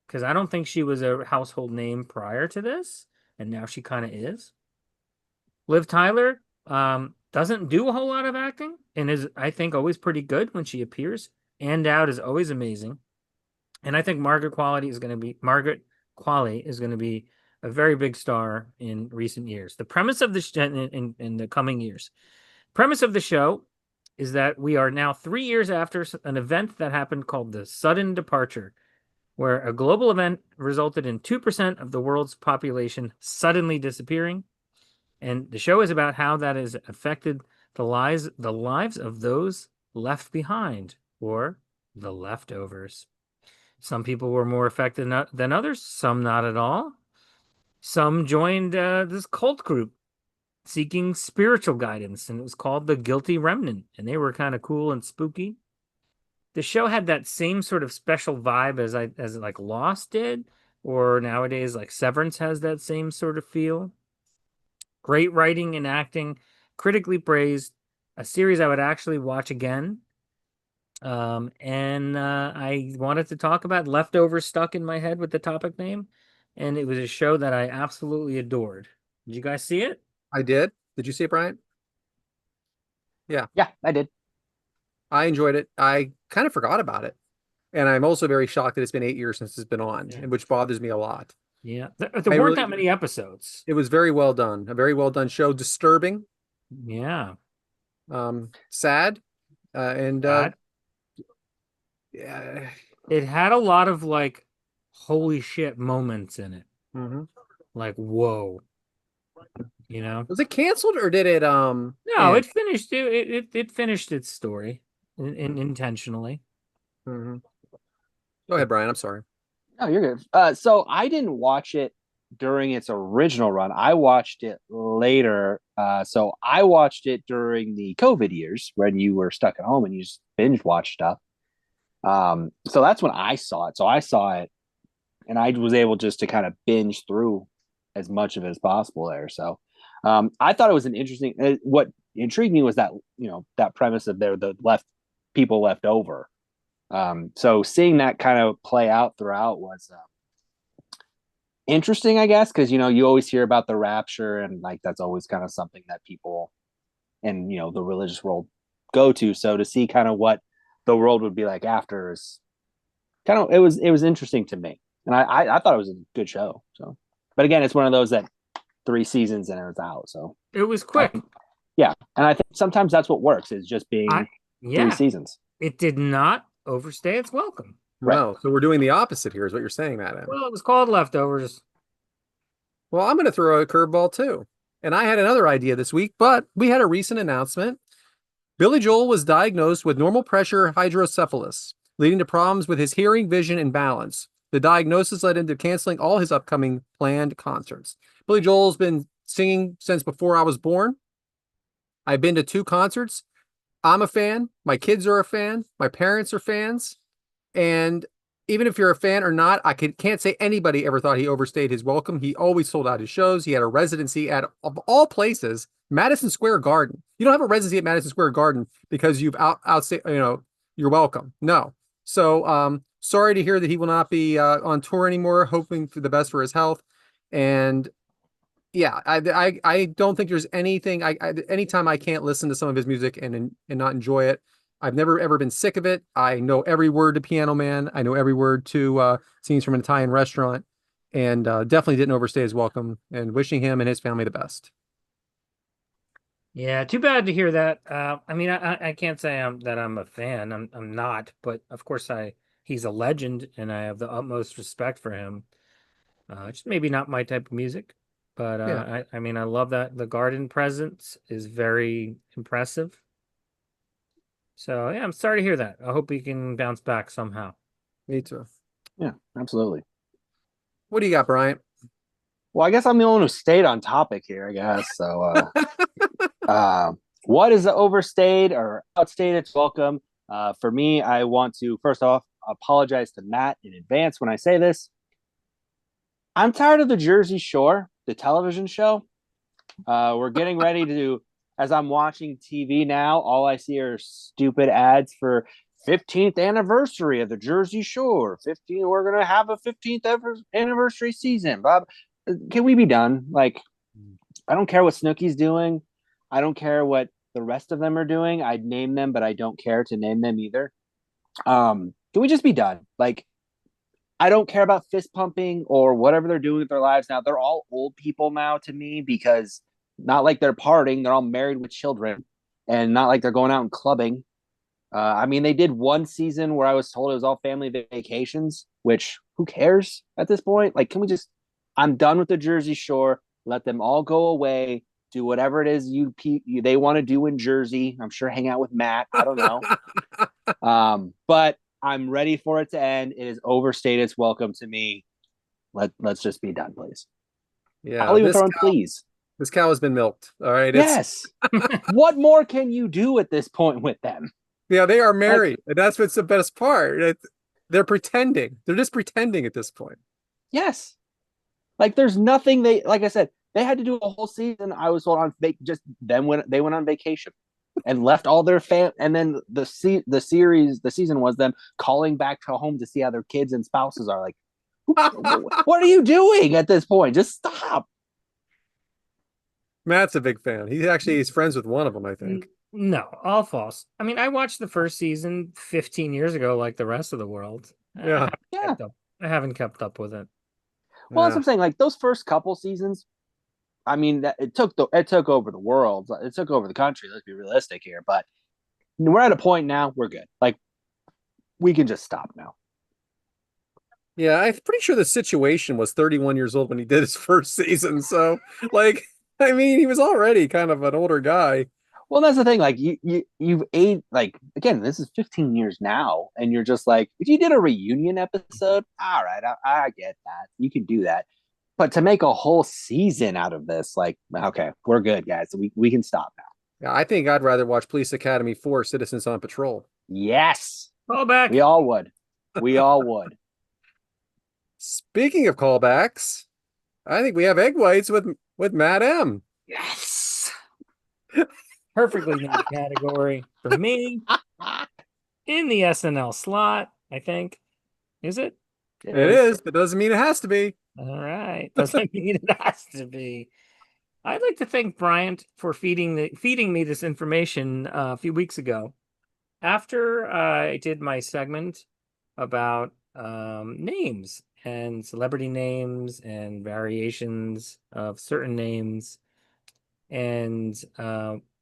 because I don't think she was a household name prior to this, and now she kind of is. Liv Tyler doesn't do a whole lot of acting and is, I think, always pretty good when she appears. Ann Dowd is always amazing. And I think Margaret Qualley is going to be a very big star in recent years. The premise of the in the coming years. Premise of the show is that we are now 3 years after an event that happened called the Sudden Departure, where a global event resulted in 2% of the world's population suddenly disappearing. And the show is about how that has affected the lives of those left behind, or the leftovers. Some people were more affected than others, some not at all. Some joined this cult group seeking spiritual guidance, and it was called the Guilty Remnant, and they were kind of cool and spooky. The show had that same sort of special vibe as like Lost did, or nowadays like Severance has that same sort of feel. Great writing and acting, critically praised, a series I would actually watch again. And I wanted to talk about Leftovers stuck in my head with the topic name, and it was a show that I absolutely adored. Did you guys see it? I did. Did you see it, Bryant? Yeah, Yeah, I did. I enjoyed it. I kind of forgot about it. And I'm also very shocked that it's been 8 years since it's been on, Yeah. which bothers me a lot. Yeah, there I weren't really, that many episodes. it was very well done. A very well done show. Disturbing, Yeah, sad, and that yeah. it had a lot of like holy shit moments in it. Mhm. Like, whoa, you know? Was it canceled or did it No, end? it finished it finished its story intentionally. Mhm. Go ahead, Brian. I'm sorry. No, you're good. So I didn't watch it during its original run. I watched it later. So I watched it during the COVID years when you were stuck at home and you just binge watch stuff. So that's when I saw it. So I saw it and I was able just to kind of binge through as much of it as possible there. So I thought it was an interesting. What intrigued me was that that premise of the left people left over. So seeing that kind of play out throughout was interesting, I guess, because you always hear about the rapture and like that's always kind of something that people and the religious world go to. So to see kind of what the world would be like after is kind of it was interesting to me, and I thought it was a good show. So, but again, it's one of those that 3 seasons and it was out. So It was I, quick. yeah, and I think sometimes that's what works is just I being three yeah, seasons. it did not overstay its welcome. Right. No, so we're doing the opposite here, is what you're saying, Madam. Well, it was called Leftovers. Well, I'm going to throw a curveball too. And I had another idea this week, but we had a recent announcement. Billy Joel was diagnosed with normal pressure hydrocephalus, leading to problems with his hearing, vision, and balance. The diagnosis led him to canceling all his upcoming planned concerts. Billy Joel's been singing since before I was born. I've been to 2 concerts. I'm a fan. My kids are a fan. My parents are fans. And even if you're a fan or not, can't say anybody ever thought he overstayed his welcome. He always sold out his shows. He had a residency at, of all places, Madison Square Garden. You don't have a residency at Madison Square Garden because you've outstayed, you're welcome. No. So, sorry to hear that he will not be on tour anymore. Hoping for the best for his health. And yeah, I don't think there's anything anytime I can't listen to some of his music and not enjoy it. I've never ever been sick of it. I know every word to Piano Man. I know every word to Scenes from an Italian Restaurant, and definitely didn't overstay his welcome. And wishing him and his family the best. Yeah, too bad to hear that. I mean, I can't say I'm a fan. I'm not, but of course he's a legend, and I have the utmost respect for him. Just maybe not my type of music, but Yeah, I mean, I love that the garden presence is very impressive. So yeah, I'm sorry to hear that. I hope he can bounce back somehow. me too. Yeah, absolutely. What do you got, Bryant? Well, I guess I'm the only one who stayed on topic here, I guess. So, what is the overstayed or outstayed its welcome? For me, I want to first off apologize to Matt in advance when I say this. I'm tired of the Jersey Shore, the television show. We're getting ready to, as I'm watching TV now, all I see are stupid ads for 15th anniversary of the Jersey Shore. 15, we're gonna have a 15th anniversary season. Bob, can we be done? Like, I don't care what Snooki's doing. I don't care what the rest of them are doing. I'd name them, but I don't care to name them either. Can we just be done? Like, I don't care about fist pumping or whatever they're doing with their lives now. They're all old people now to me because not like they're partying. They're all married with children and not like they're going out and clubbing. I mean, they did one season where I was told it was all family vacations, which who cares at this point? Like, can we just, I'm done with the Jersey Shore. Let them all go away. Do whatever it is they want to do in Jersey. I'm sure hang out with Matt. I don't know. But I'm ready for it to end. It is overstayed its welcome to me. Let's just be done, please. Yeah, I'll even throw in please. this cow has been milked. All right. Yes. What more can you do at this point with them? Yeah, they are married. And that's what's the best part. They're pretending. They're just pretending at this point. Yes. Like there's nothing they like I said, they had to do a whole season. I was on just then when they went on vacation and left all their and then the season was them calling back to home to see how their kids and spouses are like what are you doing at this point? Just stop. Matt's a big fan. He's friends with one of them, I think. No, all false. I mean, I watched the first season 15 years ago, like the rest of the world. Yeah. Yeah. I haven't kept up with it. Well, that's Yeah. what I'm saying. Like those first couple seasons, I mean, it took over the world. It took over the country. Let's be realistic here. But we're at a point now. We're good. Like we can just stop now. Yeah, I'm pretty sure the situation was 31 years old when he did his first season. So, like, I mean, he was already kind of an older guy. Well, that's the thing. Like you've aged. Like again, this is 15 years now, and you're just like, if you did a reunion episode, all right, I get that. You can do that. But to make a whole season out of this, like, okay, we're good, guys. We can stop now. Yeah, I think I'd rather watch Police Academy 4 Citizens on Patrol. Yes, Call back. we all would. We all would. Speaking of callbacks, I think we have egg whites with Matt M. Yes. Perfectly named category for me in the SNL slot, I think. Is it? It is. It doesn't mean it has to be. All right. Doesn't mean it has to be. I'd like to thank Bryant for feeding me this information a few weeks ago. After I did my segment about names and celebrity names and variations of certain names. And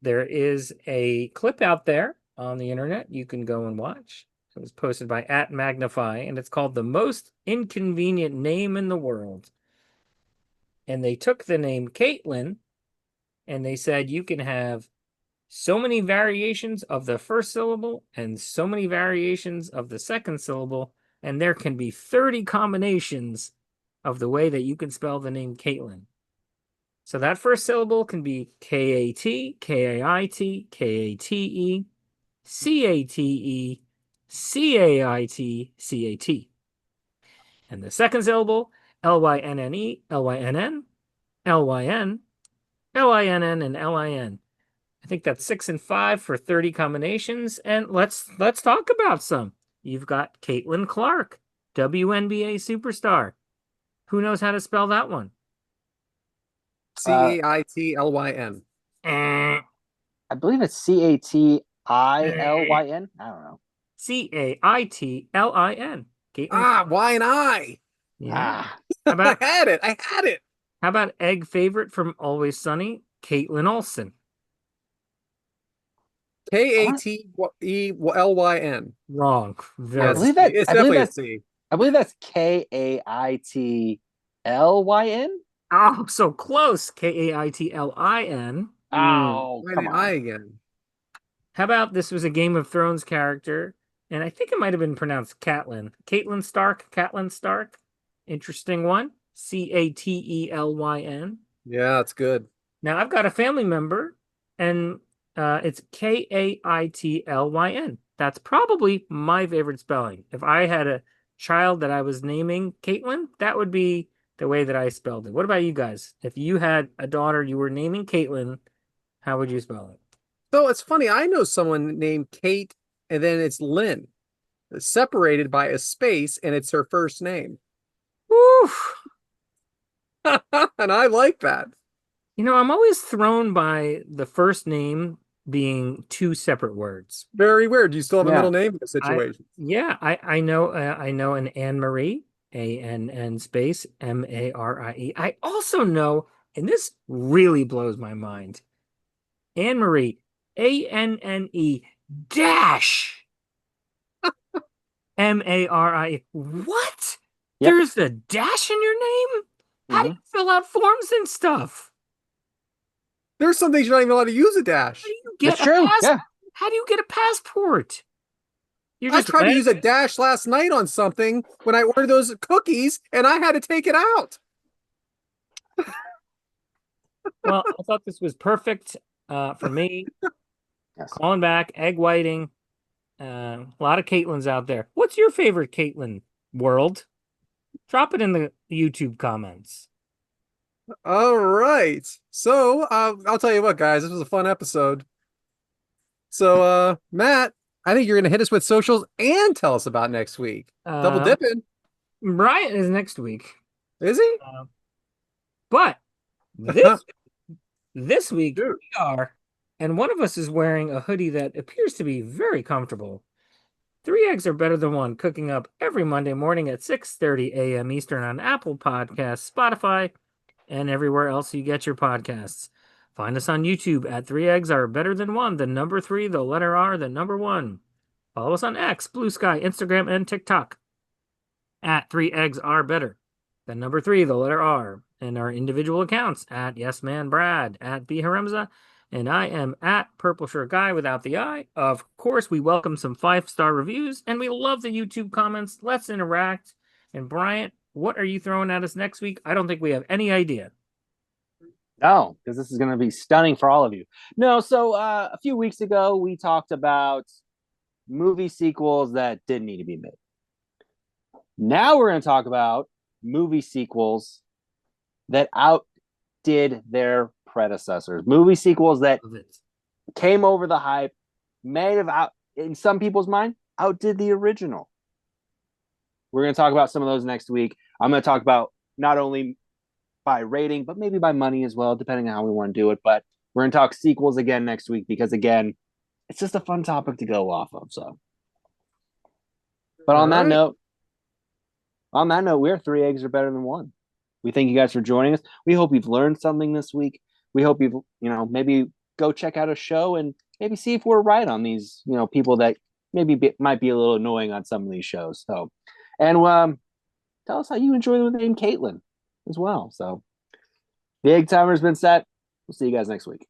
there is a clip out there on the internet you can go and watch. It was posted by @Magnify, and it's called The Most Inconvenient Name in the World. And they took the name Caitlin, and they said you can have so many variations of the first syllable and so many variations of the second syllable, and there can be 30 combinations of the way that you can spell the name Caitlin. So that first syllable can be K-A-T, K-A-I-T, K-A-T-E, C-A-T-E, C-A-I-T, C-A-T. And the second syllable, L-Y-N-N-E, L-Y-N-N, L-Y-N, L-I-N-N, and L-I-N. I think that's 6 and 5 for 30 combinations. And let's talk about some. You've got Caitlin Clark, WNBA superstar. Who knows how to spell that one? Caitlyn. I believe it's Catilyn. I don't know. Caitlin. Ah, Y and I. Yeah. I had it. How about egg favorite from Always Sunny, Caitlin Olsen? Katelyn. Wrong. Yeah, it's definitely a C. I believe that's Kaitlyn. Oh, so close. Kaitlin. Oh, come on. I again. How about this was a Game of Thrones character, and I think it might have been pronounced Catelyn. Catelyn Stark. Interesting one. Catelyn. Yeah, it's good. Now I've got a family member, and it's Kaitlyn. That's probably my favorite spelling. If I had a child that I was naming Caitlin, that would be the way that I spelled it. What about you guys? If you had a daughter you were naming Caitlin, how would you spell it? So it's funny. I know someone named Kate, and then it's Lynn, separated by a space, and it's her first name. Woo! And I like that. You know, I'm always thrown by the first name being two separate words. Very weird. Do you still have a middle name in the situation? I know an Anne Marie, ANN space MARIE. I also know, and this really blows my mind, Anne Marie, ANNE dash MARIE. What? Yep. There's a dash in your name? How do you fill out forms and stuff? There's some things you're not even allowed to use a dash. How do you get That's true. Yeah. How do you get a passport? I tried to use a dash last night on something when I ordered those cookies, and I had to take it out. Well, I thought this was perfect for me. Yes. Calling back, egg whiting. A lot of Caitlins out there. What's your favorite Caitlin world? Drop it in the YouTube comments. All right. So, I'll tell you what, guys, this was a fun episode. So, Matt, I think you're going to hit us with socials and tell us about next week. Double Uh, dipping, Bryant is next week. is he? But this week Dude. we are, and one of us is wearing a hoodie that appears to be very comfortable. 3 eggs are better than one, cooking up every Monday morning at 6:30 a.m. Eastern on Apple Podcasts, Spotify, and everywhere else you get your podcasts. Find us on YouTube at 3 eggs are better than one, the number 3, the letter R, the number 1. Follow us on X, Blue Sky, Instagram, and TikTok at 3 eggs are better. The number 3, the letter R, and our individual accounts at Yes Man Brad, at B Haremza, and I am at Purple Shirt Guy without the I. Of course, we welcome some 5-star reviews, and we love the YouTube comments. Let's interact. And Bryant, what are you throwing at us next week? I don't think we have any idea. No, because this is going to be stunning for all of you. No, so a few weeks ago, we talked about movie sequels that didn't need to be made. Now we're going to talk about movie sequels that outdid their predecessors. Movie sequels that came over the hype, may have out, in some people's mind, outdid the original. We're going to talk about some of those next week. I'm going to talk about not only by rating, but maybe by money as well, depending on how we want to do it. But we're going to talk sequels again next week because, again, it's just a fun topic to go off of. So, but on that note, we're 3 eggs are better than one. We thank you guys for joining us. We hope you've learned something this week. We hope you've, maybe go check out a show and maybe see if we're right on these, people that maybe might be a little annoying on some of these shows. So, and tell us how you enjoy the name Caitlin as well. So the egg timer's been set. We'll see you guys next week.